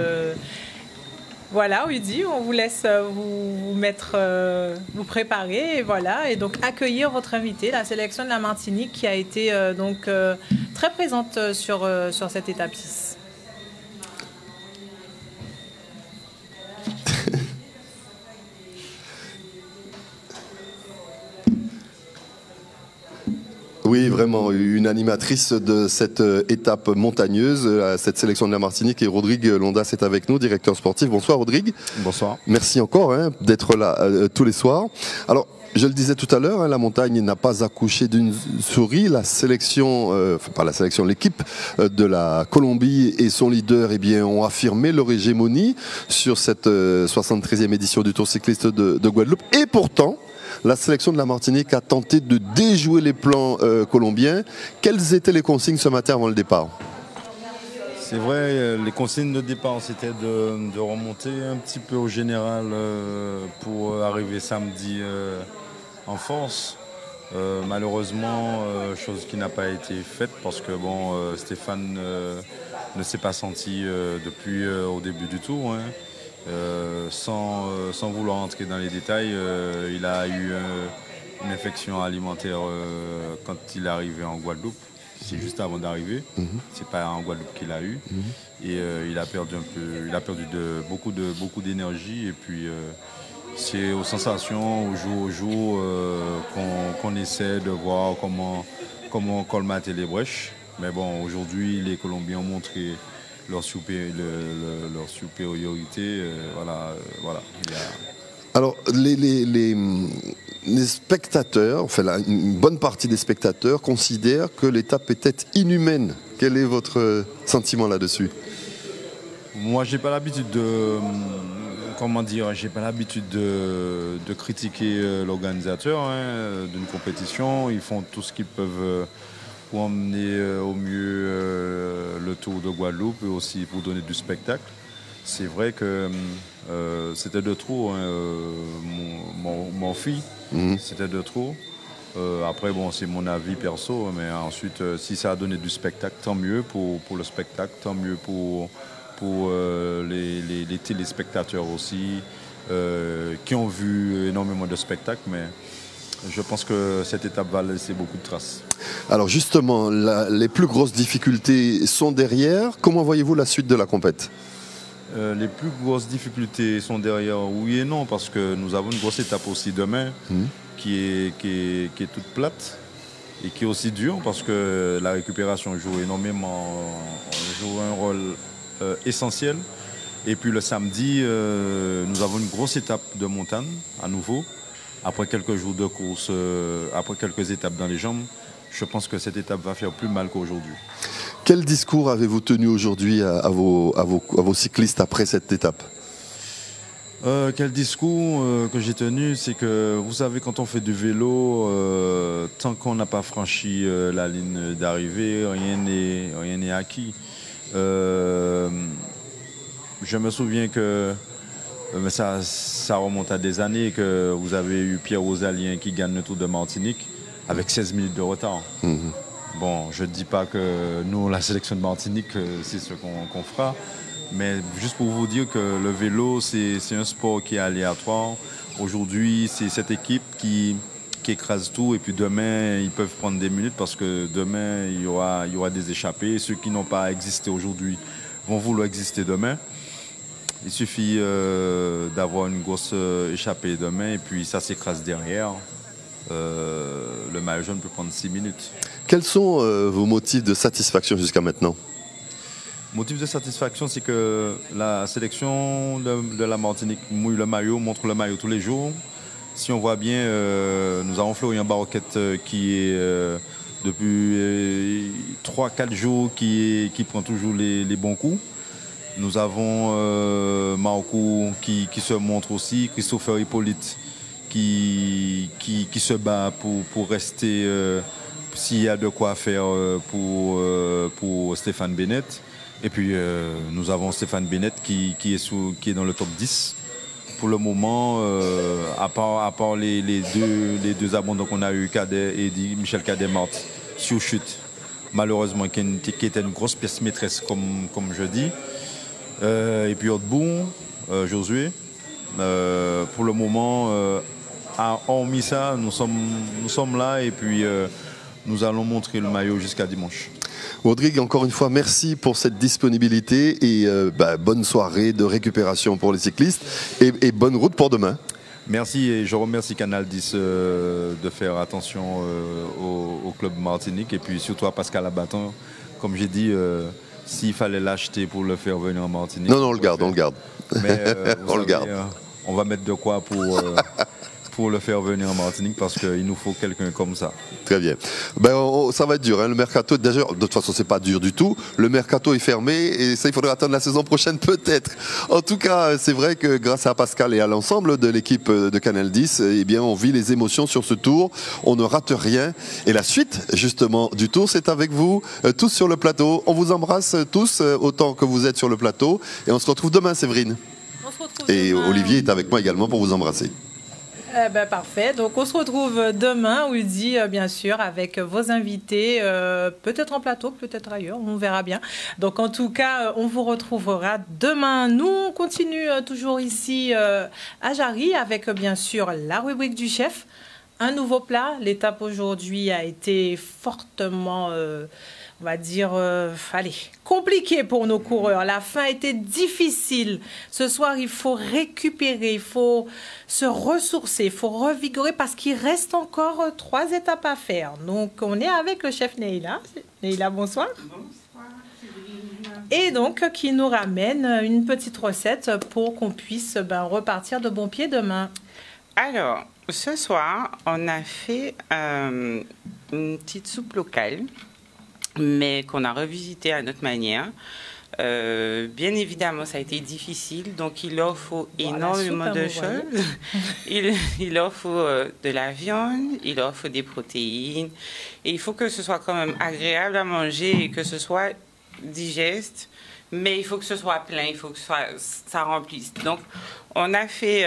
voilà, Rudy, on vous laisse vous préparer et voilà, et donc accueillir votre invité, la sélection de la Martinique qui a été donc très présente sur cette étape 6. Oui, vraiment, une animatrice de cette étape montagneuse, cette sélection de la Martinique, et Rodrigue Londas est avec nous, directeur sportif. Bonsoir Rodrigue. Bonsoir. Merci encore d'être là tous les soirs. Alors, je le disais tout à l'heure, la montagne n'a pas accouché d'une souris. La sélection, pas la sélection, l'équipe de la Colombie et son leader ont affirmé leur hégémonie sur cette 73e édition du Tour cycliste de Guadeloupe. Et pourtant, la sélection de la Martinique a tenté de déjouer les plans colombiens. Quelles étaient les consignes ce matin avant le départ? C'est vrai, les consignes de départ, c'était de remonter un petit peu au général pour arriver samedi en force. Malheureusement, chose qui n'a pas été faite parce que Stéphane ne s'est pas senti depuis au début du tour. Hein. Sans vouloir entrer dans les détails, il a eu une infection alimentaire quand il est arrivé en Guadeloupe. C'est juste avant d'arriver. C'est pas en Guadeloupe qu'il a eu. Et il a perdu beaucoup d'énergie. Et puis c'est aux sensations, au jour au jour, qu'on essaie de voir comment colmater les brèches. Mais bon, aujourd'hui, les Colombiens ont montré leur supériorité. Voilà. Alors, les spectateurs, enfin une bonne partie des spectateurs considèrent que l'étape était inhumaine. Quel est votre sentiment là-dessus? Moi, j'ai pas l'habitude de critiquer l'organisateur d'une compétition. Ils font tout ce qu'ils peuvent pour emmener au mieux le Tour de Guadeloupe et aussi pour donner du spectacle. C'est vrai que c'était de trop, mon fils, c'était de trop. Après, c'est mon avis perso, mais ensuite, si ça a donné du spectacle, tant mieux pour le spectacle, tant mieux pour les téléspectateurs aussi, qui ont vu énormément de spectacles, mais je pense que cette étape va laisser beaucoup de traces. Alors justement, les plus grosses difficultés sont derrière. Comment voyez-vous la suite de la compète? Les plus grosses difficultés sont derrière, oui et non, parce que nous avons une grosse étape aussi demain qui est toute plate et qui est aussi dure parce que la récupération joue un rôle essentiel. Et puis le samedi, nous avons une grosse étape de montagne à nouveau. Après quelques jours de course, après quelques étapes dans les jambes, je pense que cette étape va faire plus mal qu'aujourd'hui. Quel discours avez-vous tenu aujourd'hui à vos cyclistes après cette étape? Quel discours que j'ai tenu, c'est que vous savez, quand on fait du vélo, tant qu'on n'a pas franchi la ligne d'arrivée, rien n'est acquis. je me souviens que mais ça remonte à des années que vous avez eu Pierre Rosalien qui gagne le Tour de Martinique avec 16 minutes de retard. Bon, je ne dis pas que nous, la sélection de Martinique, c'est ce qu'on fera, mais juste pour vous dire que le vélo, c'est un sport qui est aléatoire. Aujourd'hui, c'est cette équipe qui écrase tout et puis demain, ils peuvent prendre des minutes parce que demain, il y aura des échappés. Ceux qui n'ont pas existé aujourd'hui vont vouloir exister demain. Il suffit d'avoir une grosse échappée demain et puis ça s'écrase derrière. Le maillot jaune peut prendre 6 minutes. Quels sont vos motifs de satisfaction jusqu'à maintenant? Motif de satisfaction, c'est que la sélection de la Martinique mouille le maillot, montre le maillot tous les jours. Si on voit bien, nous avons Florian Barroquette qui est depuis 3-4 jours qui prend toujours les bons coups. Nous avons Marco qui se montre aussi, Christopher Hippolyte qui se bat pour rester, s'il y a de quoi faire pour Stéphane Bennett. Et puis nous avons Stéphane Bennett qui est dans le top 10. Pour le moment, à part les deux abandons qu'on a eu, Michel Cadet-Marthe sur chute, malheureusement, qui était une grosse pièce maîtresse, comme je dis. Et puis Haute-Bourg, Josué. Pour le moment, hormis ça, nous sommes là et puis nous allons montrer le maillot jusqu'à dimanche. Rodrigue, encore une fois, merci pour cette disponibilité et bonne soirée de récupération pour les cyclistes et bonne route pour demain. Merci et je remercie Canal 10 de faire attention au club Martinique et puis surtout à Pascal Abattant. Comme j'ai dit, s'il fallait l'acheter pour le faire venir en Martinique. Non, on le garde. Mais on le garde. On va mettre de quoi pour le faire venir en Martinique parce qu'il nous faut quelqu'un comme ça. Très bien. Ça va être dur. Hein. Le mercato, d'ailleurs, de toute façon, c'est pas dur du tout. Le mercato est fermé et ça, il faudra attendre la saison prochaine peut-être. En tout cas, c'est vrai que grâce à Pascal et à l'ensemble de l'équipe de Canal 10, eh bien, on vit les émotions sur ce tour. On ne rate rien. Et la suite, justement, du tour, c'est avec vous, tous sur le plateau. On vous embrasse tous autant que vous êtes sur le plateau. Et on se retrouve demain, Séverine. On se retrouve et demain. Olivier est avec moi également pour vous embrasser. Parfait. Donc, on se retrouve demain, Udi, bien sûr, avec vos invités, peut-être en plateau, peut-être ailleurs, on verra bien. Donc, en tout cas, on vous retrouvera demain. Nous, on continue toujours ici à Jarry avec, bien sûr, la rubrique du chef. Un nouveau plat. L'étape aujourd'hui a été fortement... on va dire, compliqué pour nos coureurs. La fin était difficile. Ce soir, il faut récupérer, il faut se ressourcer, il faut revigorer parce qu'il reste encore 3 étapes à faire. Donc, on est avec le chef Neila. Neila, bonsoir. Bonsoir. Et donc, qui nous ramène une petite recette pour qu'on puisse repartir de bon pied demain. Alors, ce soir, on a fait une petite soupe locale, mais qu'on a revisité à notre manière. Bien évidemment, ça a été difficile, donc il leur faut énormément de choses. Il leur faut de la viande, il leur faut des protéines, et il faut que ce soit quand même agréable à manger et que ce soit digeste, mais il faut que ce soit plein, il faut que ça remplisse. Donc, on a fait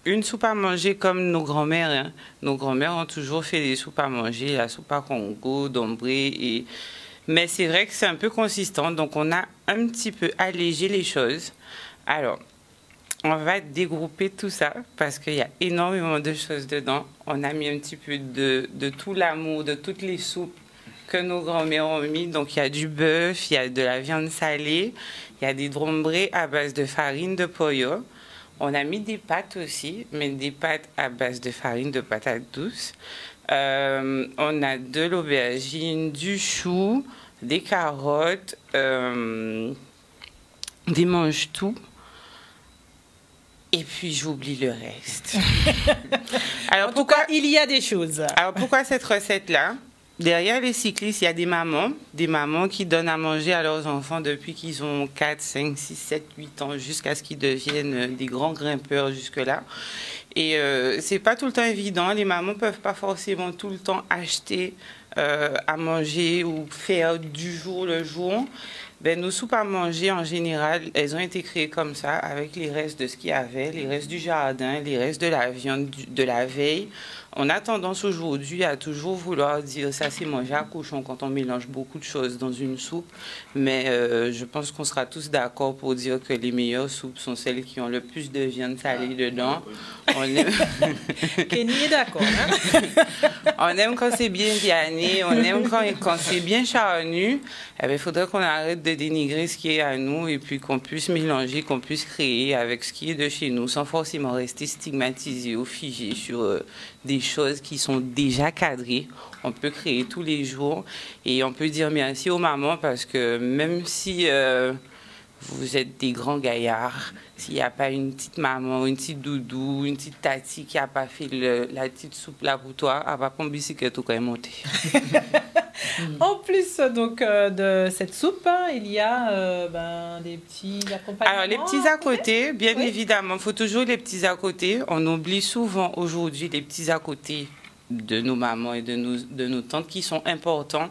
une soupe à manger comme nos grands-mères. Hein. Nos grands-mères ont toujours fait des soupes à manger, la soupe à Congo, d'ombré, mais c'est vrai que c'est un peu consistant, donc on a un petit peu allégé les choses. Alors, on va dégrouper tout ça parce qu'il y a énormément de choses dedans. On a mis un petit peu de tout l'amour, de toutes les soupes que nos grands-mères ont mis. Donc, il y a du bœuf, il y a de la viande salée, il y a des drombrés à base de farine de pollo. On a mis des pâtes aussi, mais des pâtes à base de farine de patate douce. On a de l'aubergine, du chou, des carottes, des mange-tout. Et puis j'oublie le reste. Alors, en tout cas, il y a des choses. Alors pourquoi cette recette-là? Derrière les cyclistes, il y a des mamans qui donnent à manger à leurs enfants depuis qu'ils ont 4, 5, 6, 7, 8 ans, jusqu'à ce qu'ils deviennent des grands grimpeurs jusque-là. Et c'est pas tout le temps évident. Les mamans peuvent pas forcément tout le temps acheter à manger ou faire du jour le jour. Ben, nos soupes à manger, en général, elles ont été créées comme ça, avec les restes de ce qu'il y avait, les restes du jardin, les restes de la viande de la veille. On a tendance aujourd'hui à toujours vouloir dire ça c'est manger à cochon quand on mélange beaucoup de choses dans une soupe. Mais je pense qu'on sera tous d'accord pour dire que les meilleures soupes sont celles qui ont le plus de viande salée dedans. On aime... Kenny est d'accord. Hein? On aime quand c'est bien vianné, on aime quand c'est bien charnu. Eh bien, il faudrait qu'on arrête de dénigrer ce qui est à nous et puis qu'on puisse mélanger, qu'on puisse créer avec ce qui est de chez nous sans forcément rester stigmatisé ou figé sur des choses qui sont déjà cadrées. On peut créer tous les jours et on peut dire merci aux mamans parce que même si vous êtes des grands gaillards, s'il n'y a pas une petite maman, une petite doudou, une petite tati qui n'a pas fait la petite soupe là pour toi, elle va prendre bicyclette ou quand même monter. En plus donc de cette soupe, il y a des petits accompagnements. Alors les petits à côté, bien évidemment, il faut toujours les petits à côté. On oublie souvent aujourd'hui les petits à côté de nos mamans et de nos tantes qui sont importants.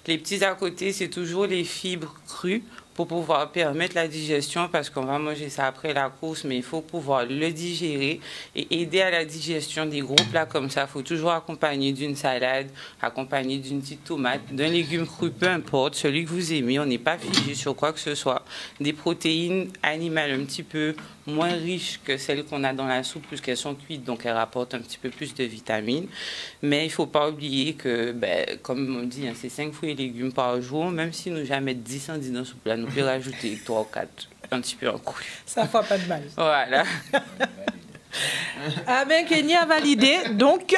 Les petits à côté, c'est toujours les fibres crues pour pouvoir permettre la digestion parce qu'on va manger ça après la course, mais il faut pouvoir le digérer et aider à la digestion des gros plats comme ça. Il faut toujours accompagner d'une salade, accompagner d'une petite tomate, d'un légume cru, peu importe, celui que vous aimez. On n'est pas figé sur quoi que ce soit. Des protéines animales un petit peu moins riches que celles qu'on a dans la soupe puisqu'elles sont cuites, donc elles rapportent un petit peu plus de vitamines. Mais il ne faut pas oublier que, comme on dit, c'est 5 fruits et légumes par jour. Même si nous jamais 10 dans la soupe, là, nous pouvons rajouter 3 ou 4, un petit peu en cru. Ça ne fera pas de mal. Voilà. Ah ben Kenny a validé, donc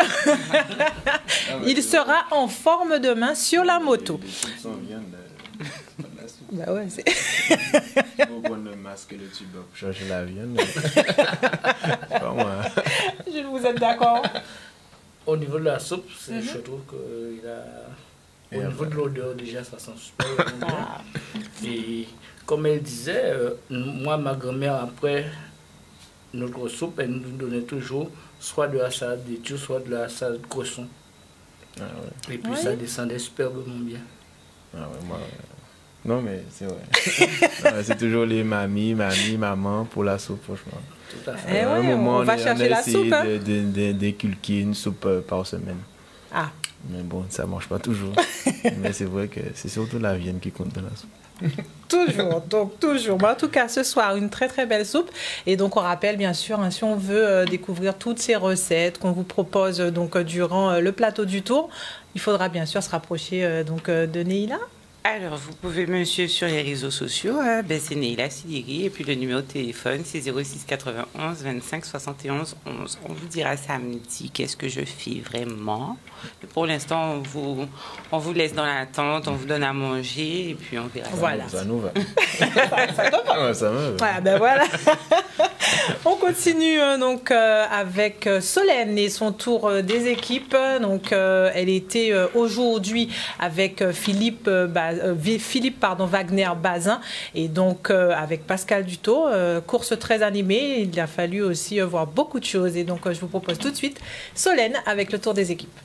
il sera en forme demain sur la moto. Bah ouais, c'est... Il faut prendre le masque et le tube pour changer la viande. Pas moi. Je vous êtes d'accord? Au niveau de la soupe, je trouve qu'il a... Au niveau de l'odeur, déjà, ça sent super bon. Et comme elle disait, moi, ma grand-mère, après notre soupe, elle nous donnait toujours soit de la salade d'étude, soit de la salade de cresson. Ah ouais. Et puis ça descendait superbement bien. Ah ouais, moi... Non, mais c'est vrai. C'est toujours les maman pour la soupe, franchement. Tout à fait. À un moment, on va chercher la soupe. On a essayé d'inculquer une soupe par semaine. Ah. Mais bon, ça ne marche pas toujours. Mais c'est vrai que c'est surtout la viande qui compte dans la soupe. Toujours, donc toujours. Mais en tout cas, ce soir, une très très belle soupe. Et donc, on rappelle bien sûr, hein, si on veut découvrir toutes ces recettes qu'on vous propose donc durant le plateau du tour, il faudra bien sûr se rapprocher donc de Neila. Alors, vous pouvez me suivre sur les réseaux sociaux, c'est Neila Sidiri, et puis le numéro de téléphone, c'est 06 91 25 71 11. On vous dira samedi qu'est-ce que je fais vraiment. Et pour l'instant, on vous laisse dans l'attente, on vous donne à manger, et puis on verra. Voilà. Ça nous va. Ça me va. Voilà, ben voilà. On continue donc avec Solène et son tour des équipes. Donc, elle était aujourd'hui avec Philippe Wagner-Bazin et donc avec Pascal Dutot. Course très animée. Il a fallu aussi voir beaucoup de choses. Et donc, je vous propose tout de suite Solène avec le tour des équipes.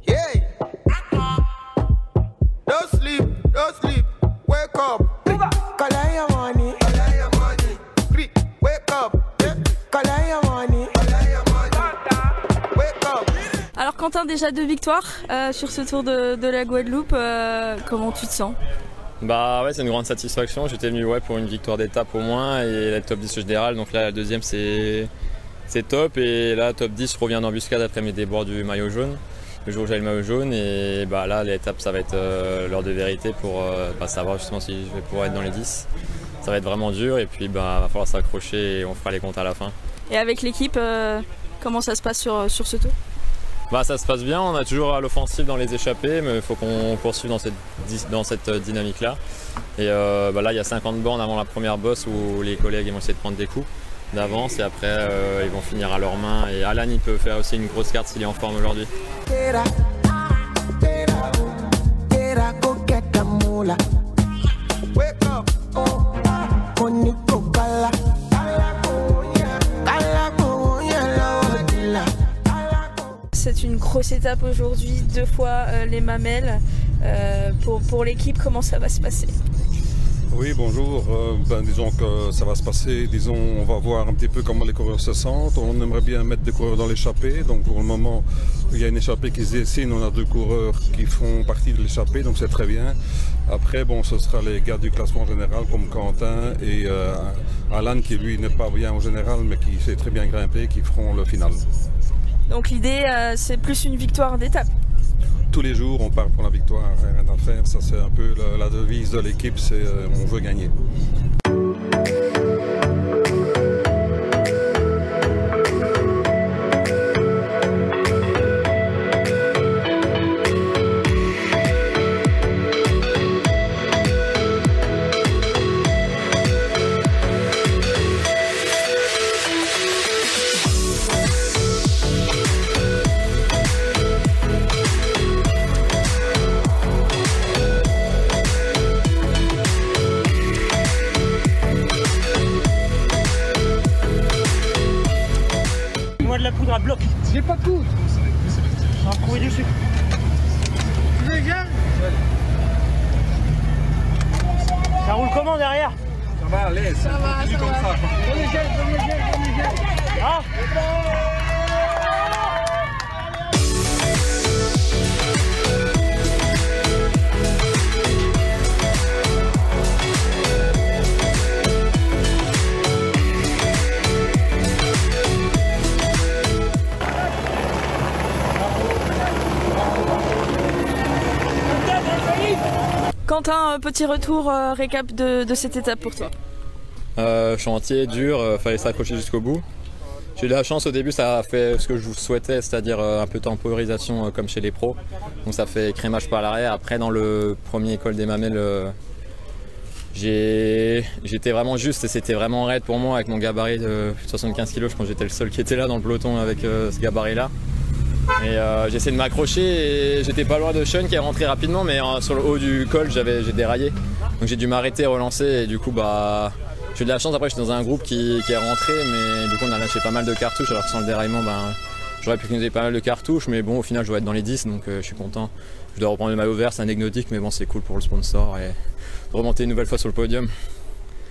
Yeah. Don't sleep, wake up. Call your money, wake up. Call your money, wake up. Alors Quentin, déjà 2 victoires sur ce tour de la Guadeloupe, comment tu te sens? Bah ouais, c'est une grande satisfaction, j'étais venu pour une victoire d'étape au moins et la top 10 général, donc là la deuxième c'est top et là top 10 je reviens d'embuscade après mes débords du maillot jaune, le jour où j'avais le maillot jaune et bah là l'étape ça va être l'heure de vérité pour savoir justement si je vais pouvoir être dans les 10. Ça va être vraiment dur et puis va falloir s'accrocher et on fera les comptes à la fin. Et avec l'équipe, comment ça se passe sur ce tour? Bah, ça se passe bien, on a toujours à l'offensive dans les échappées, mais il faut qu'on poursuive dans cette dynamique-là. Et là, il y a 50 bornes avant la première bosse où les collègues vont essayer de prendre des coups d'avance et après ils vont finir à leurs mains. Et Alan, il peut faire aussi une grosse carte s'il est en forme aujourd'hui. être une grosse étape aujourd'hui, 2 fois les mamelles. Pour l'équipe, comment ça va se passer? Oui, bonjour. Disons que ça va se passer, disons, on va voir un petit peu comment les coureurs se sentent. On aimerait bien mettre des coureurs dans l'échappée. Donc pour le moment, il y a une échappée qui se dessine. On a 2 coureurs qui font partie de l'échappée, donc c'est très bien. Après, bon, ce sera les gars du classement général comme Quentin et Alan qui lui n'est pas bien au général, mais qui sait très bien grimper, qui feront le final. Donc l'idée, c'est plus une victoire d'étape. Tous les jours, on part pour la victoire, rien à faire. Ça, c'est un peu la devise de l'équipe, c'est on veut gagner. De la poudre à bloc. J'ai pas de poudre. On va trouver dessus. Tu veux gars? Ça roule comment derrière? Ça va, allez, ça va, ça comme ça. Prenez gel, prenez gel, prenez gel. Ah. Quentin, un petit retour récap de cette étape pour toi. Chantier dur, fallait s'accrocher jusqu'au bout. J'ai eu de la chance au début, ça a fait ce que je souhaitais, c'est-à-dire un peu temporisation comme chez les pros. Donc ça fait crémage par l'arrière. Après dans le premier col des mamelles, j'étais vraiment juste et c'était vraiment raide pour moi avec mon gabarit de 75 kg. Je pense que j'étais le seul qui était là dans le peloton avec ce gabarit-là. Et j'ai essayé de m'accrocher et j'étais pas loin de Sean qui est rentré rapidement, mais sur le haut du col j'ai déraillé. Donc j'ai dû m'arrêter, relancer et du coup j'ai eu de la chance. Après j'étais dans un groupe qui est rentré, mais du coup on a lâché pas mal de cartouches, alors que sans le déraillement j'aurais pu utiliser pas mal de cartouches, mais bon au final je dois être dans les 10, donc je suis content. Je dois reprendre le maillot vert, c'est anecdotique, mais bon c'est cool pour le sponsor et de remonter une nouvelle fois sur le podium.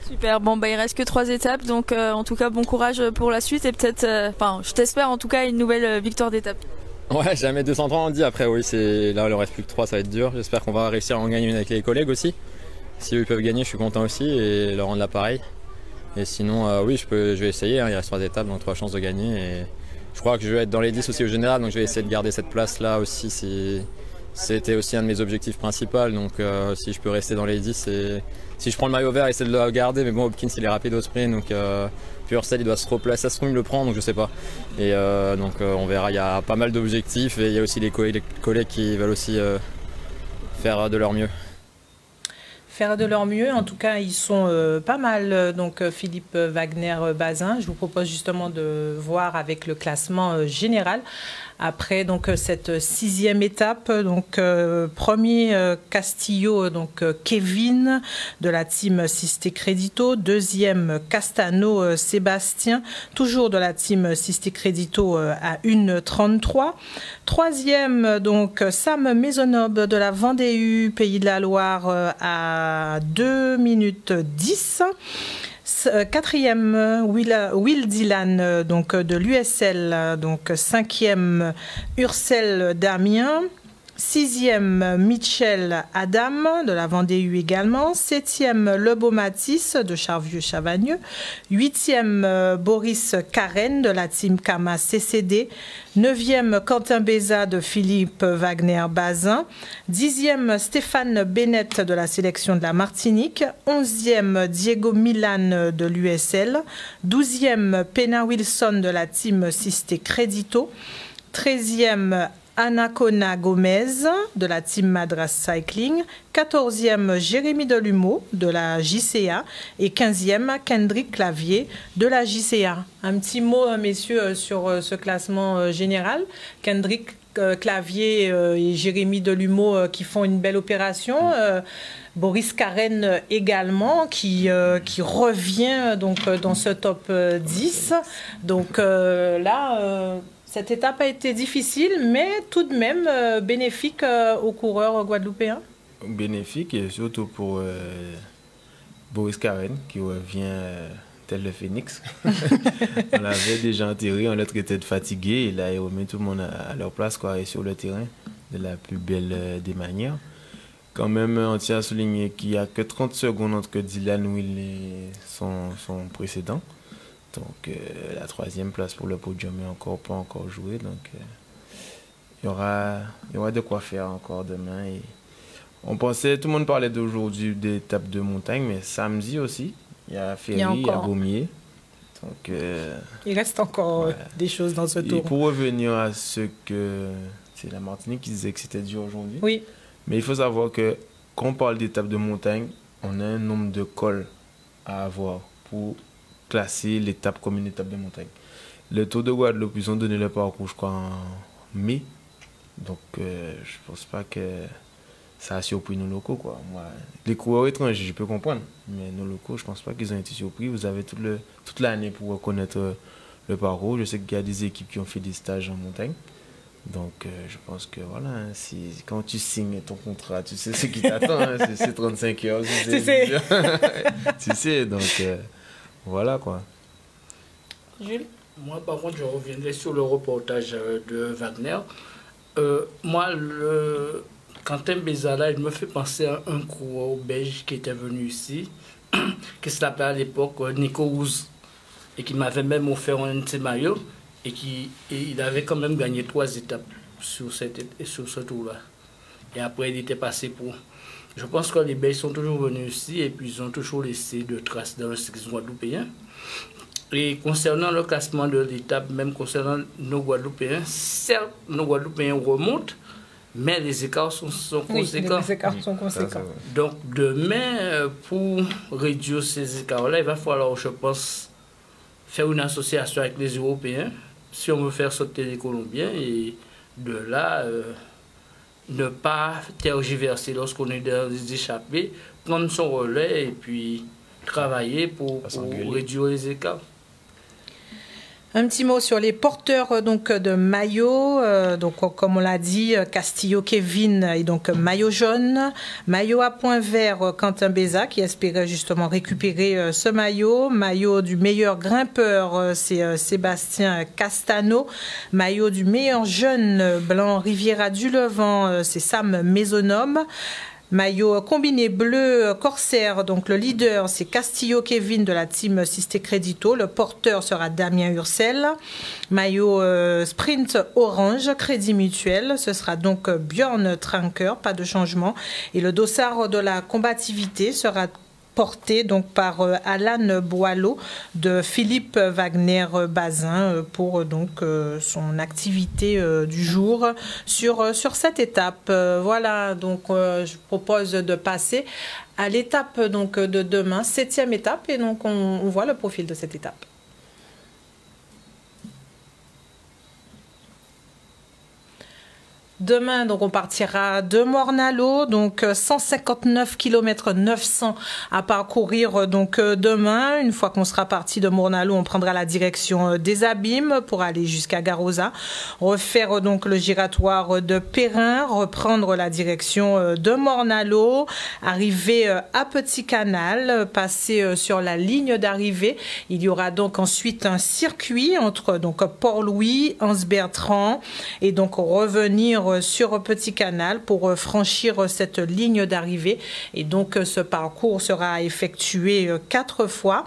Super, bon il reste que 3 étapes, donc en tout cas bon courage pour la suite et peut-être, je t'espère en tout cas une nouvelle victoire d'étape. Ouais, jamais 230 on dit, après oui, là il en reste plus que 3, ça va être dur. J'espère qu'on va réussir à en gagner une avec les collègues aussi. Si eux ils peuvent gagner, je suis content aussi et leur rendre l'appareil. Et sinon, oui, je vais essayer, il reste 3 étapes, donc 3 chances de gagner. Et je crois que je vais être dans les 10 aussi au général, donc je vais essayer de garder cette place là aussi. C'était aussi un de mes objectifs principaux, donc si je peux rester dans les 10, si je prends le maillot vert, essayer de le garder, mais bon, Hopkins il est rapide au sprint, donc Purcell il doit se replacer, ça se trouve il le prend, donc je sais pas. Et donc on verra, il y a pas mal d'objectifs et il y a aussi les collègues qui veulent aussi faire de leur mieux. Faire de leur mieux, en tout cas ils sont pas mal, donc Philippe Wagner-Bazin. Je vous propose justement de voir avec le classement général. Après donc cette 6e étape, donc premier Castillo, donc Kevin de la team Sisté Crédito, 2e Castano Sébastien, toujours de la team Sisté Crédito à 1,33. 3e donc Sam Maisonneuve de la Vendée Pays de la Loire à 2 minutes 10. 4e Will Dylan donc de l'USL, donc 5e Ursel Damien, 6e Michel Adam de la Vendée U également, 7e Lebeau Matisse de Charvieux-Chavagneux, 8e Boris Karen de la team Kama CCD, 9e Quentin Béza de Philippe Wagner-Bazin, 10e Stéphane Bennett de la sélection de la Martinique, 11e Diego Milan de l'USL, 12e Pena Wilson de la team Sisté Crédito, 13e Anacona Gomez de la team Madras Cycling, 14e Jérémy Delumeau de la JCA et 15e Kendrick Clavier de la JCA. Un petit mot, messieurs, sur ce classement général. Kendrick Clavier et Jérémy Delumeau qui font une belle opération. Boris Karen également qui revient donc dans ce top 10. Donc là... Cette étape a été difficile, mais tout de même bénéfique aux coureurs guadeloupéens. Bénéfique et surtout pour Boris Karen qui revient tel le phénix. On l'avait déjà enterré, on l'a traité de fatigué et là il remet tout le monde à leur place quoi, et sur le terrain de la plus belle des manières. Quand même, on tient à souligner qu'il n'y a que 30 secondes entre Dylan Will et son précédent. Donc la 3e place pour le podium n'est encore pas joué. Donc il y aura de quoi faire encore demain. Et on pensait, tout le monde parlait d'aujourd'hui des étapes de montagne, mais samedi aussi, il y a Ferry, il y a Baumier. Donc, il reste encore des choses dans ce tour. Et pour revenir à ce que c'est la Martinique qui disait que c'était dur aujourd'hui. Oui. Mais il faut savoir que quand on parle d'étapes de montagne, on a un nombre de cols à avoir pour classer l'étape comme une étape de montagne. Le Tour de Guadeloupe, ils ont donné le parcours, je crois, en mai. Donc, je pense pas que ça a surpris nos locaux, quoi. Moi, les coureurs étrangers, je peux comprendre. Mais nos locaux, je pense pas qu'ils ont été surpris. Vous avez toute l'année pour reconnaître le parcours. Je sais qu'il y a des équipes qui ont fait des stages en montagne. Donc, je pense que voilà, quand tu signes ton contrat, tu sais ce qui t'attend. Hein, c'est 35 heures. Tu sais, donc voilà quoi. Jules? Moi, par contre, je reviendrai sur le reportage de Wagner. Moi, Quentin Bézala, il me fait penser à un coureur belge qui était venu ici, qui s'appelait à l'époque Nico Rouz, et qui m'avait même offert un de ses maillots. Et il avait quand même gagné 3 étapes sur ce tour-là. Et après, il était passé pour... Je pense que les Belges sont toujours venus ici et puis ils ont toujours laissé de traces dans le cyclisme guadeloupéen. Et concernant le classement de l'étape, même concernant nos Guadeloupéens, certes, nos Guadeloupéens remontent, mais les écarts sont conséquents. Les écarts sont conséquents. Donc demain, pour réduire ces écarts-là, il va falloir, je pense, faire une association avec les Européens, si on veut faire sauter les Colombiens, et de là, ne pas tergiverser lorsqu'on est dans les échappées, prendre son relais et puis travailler pour réduire les écarts. Un petit mot sur les porteurs donc de maillot. Donc comme on l'a dit, Castillo Kevin et donc maillot jaune, maillot à point vert Quentin Béza qui espérait justement récupérer ce maillot. Maillot du meilleur grimpeur, c'est Sébastien Castano. Maillot du meilleur jeune blanc Riviera du Levant, c'est Sam Maisonnome. Maillot combiné bleu corsaire, donc le leader c'est Castillo Kevin de la team Sisté Crédito, le porteur sera Damien Ursel. Maillot sprint orange Crédit Mutuel, ce sera donc Björn Tranker, pas de changement. Et le dossard de la combativité sera porté donc par Alan Boileau de Philippe Wagner Bazin pour donc son activité du jour sur cette étape. Voilà, donc je propose de passer à l'étape donc de demain, 7e étape, et donc on voit le profil de cette étape. Demain, donc, on partira de Morne-à-l'Eau, donc 159 km 900 à parcourir donc demain. Une fois qu'on sera parti de Morne-à-l'Eau, on prendra la direction des Abîmes pour aller jusqu'à Garosa, refaire donc le giratoire de Perrin, reprendre la direction de Morne-à-l'Eau, arriver à Petit Canal, passer sur la ligne d'arrivée. Il y aura donc ensuite un circuit entre donc Port-Louis, Anse-Bertrand, et donc revenir sur Petit Canal pour franchir cette ligne d'arrivée. Et donc ce parcours sera effectué 4 fois.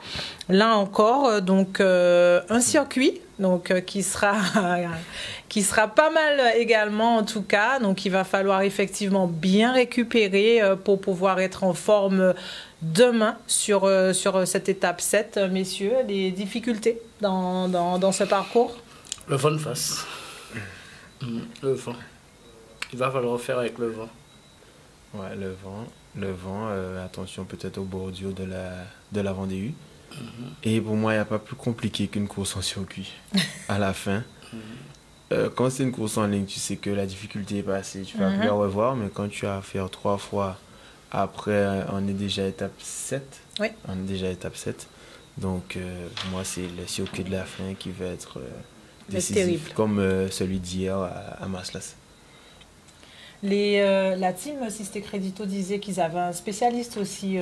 Là encore, donc un circuit donc qui sera pas mal également en tout cas. Donc il va falloir effectivement bien récupérer pour pouvoir être en forme demain sur cette étape 7. Messieurs, les difficultés dans ce parcours? Le vent de face. Le vent. Il va falloir faire avec le vent. Ouais, le vent, attention peut-être aux bordures de la Vendée. Et pour moi, il n'y a pas plus compliqué qu'une course en circuit à la fin. Quand c'est une course en ligne, tu sais que la difficulté est passée, tu vas plus la revoir, mais quand tu vas à faire 3 fois, après on est déjà à étape 7. Oui. On est déjà à étape 7. Donc pour moi, c'est le circuit de la fin qui va être décisif, comme celui d'hier à Maslas. La team Sisté Crédito disait qu'ils avaient un spécialiste aussi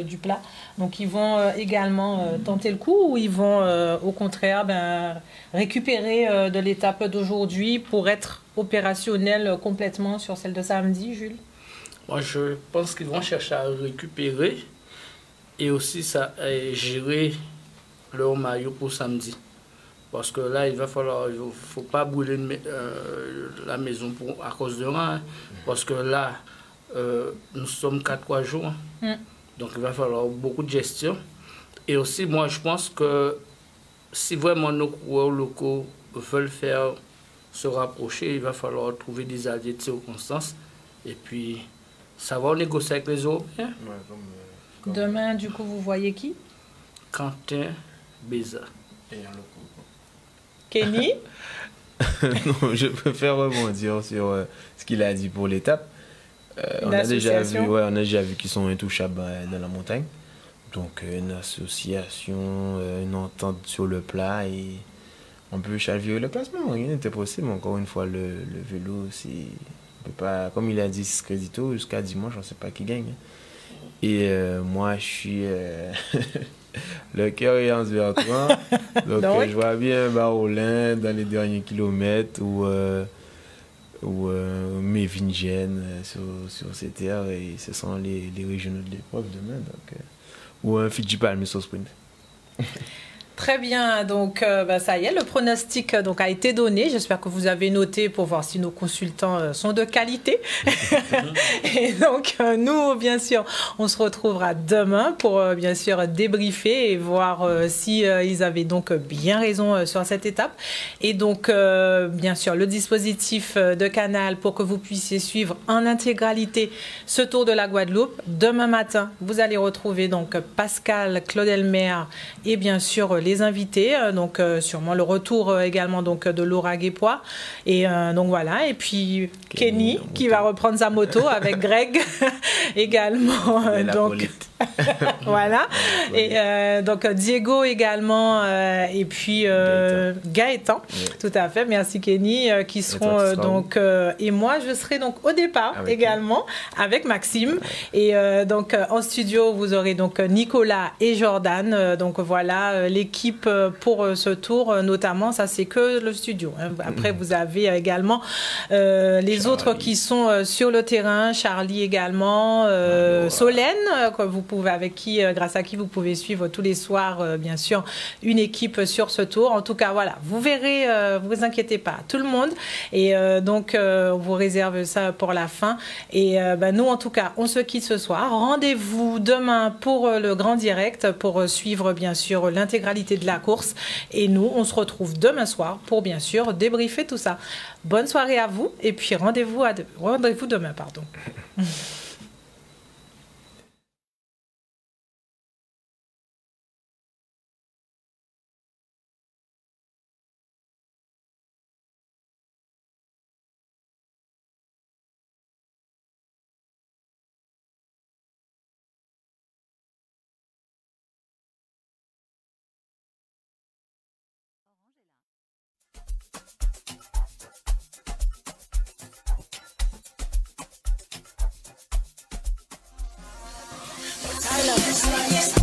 du plat. Donc ils vont également tenter le coup ou ils vont au contraire récupérer de l'étape d'aujourd'hui pour être opérationnels complètement sur celle de samedi, Jules? Moi, je pense qu'ils vont chercher à récupérer et aussi gérer leur maillot pour samedi. Parce que là, il ne faut pas brûler la maison à cause de rien. Parce que là, nous sommes 4 jours. Donc, il va falloir beaucoup de gestion. Et aussi, moi, je pense que si vraiment nos coureurs locaux veulent se rapprocher, il va falloir trouver des alliés de circonstances. Et puis, savoir négocier avec les Européens. Demain, du coup, vous voyez qui? Quentin Béza. Et un local. Kenny? Non, je préfère rebondir sur ce qu'il a dit pour l'étape. On a déjà vu qu'ils sont intouchables dans la montagne. Donc une association, une entente sur le plat et on peut chavirer le classement. Rien n'était possible. Encore une fois, le vélo, on peut pas, comme il a dit, Crédito, jusqu'à dimanche, on ne sait pas qui gagne. Et moi, je suis... le cœur est en Bertrand, donc je vois bien Barolin dans les derniers kilomètres ou Mévingen sur ces terres et ce sont les régionaux de l'épreuve demain, donc, ou un Fidji Palmis au sprint. Très bien, donc ça y est, le pronostic a été donné. J'espère que vous avez noté pour voir si nos consultants sont de qualité. Et donc nous, bien sûr, on se retrouvera demain pour bien sûr débriefer et voir si ils avaient donc bien raison sur cette étape. Et donc bien sûr le dispositif de Canal pour que vous puissiez suivre en intégralité ce Tour de la Guadeloupe. Demain matin, vous allez retrouver donc Pascal, Claude Elmer et bien sûr les invités, donc sûrement le retour également donc de Laura Guépois et donc voilà, et puis Kenny qui va reprendre sa moto avec Greg également donc voilà, et donc Diego également et puis Gaëtan, tout à fait, merci Kenny, qui seront donc et moi je serai donc au départ avec également avec Maxime et donc en studio vous aurez donc Nicolas et Jordan, donc voilà l'équipe pour ce tour, notamment ça c'est que le studio, hein. Après vous avez également les autres qui sont sur le terrain, Charlie également, Solène que vous pouvez, avec qui, grâce à qui vous pouvez suivre tous les soirs bien sûr une équipe sur ce tour. En tout cas voilà, vous verrez, vous inquiétez pas, tout le monde, et donc on vous réserve ça pour la fin et nous en tout cas on se quitte ce soir. Rendez-vous demain pour le grand direct pour suivre bien sûr l'intégralité de la course et nous on se retrouve demain soir pour bien sûr débriefer tout ça. Bonne soirée à vous et puis rendez-vous demain, pardon. I love this life.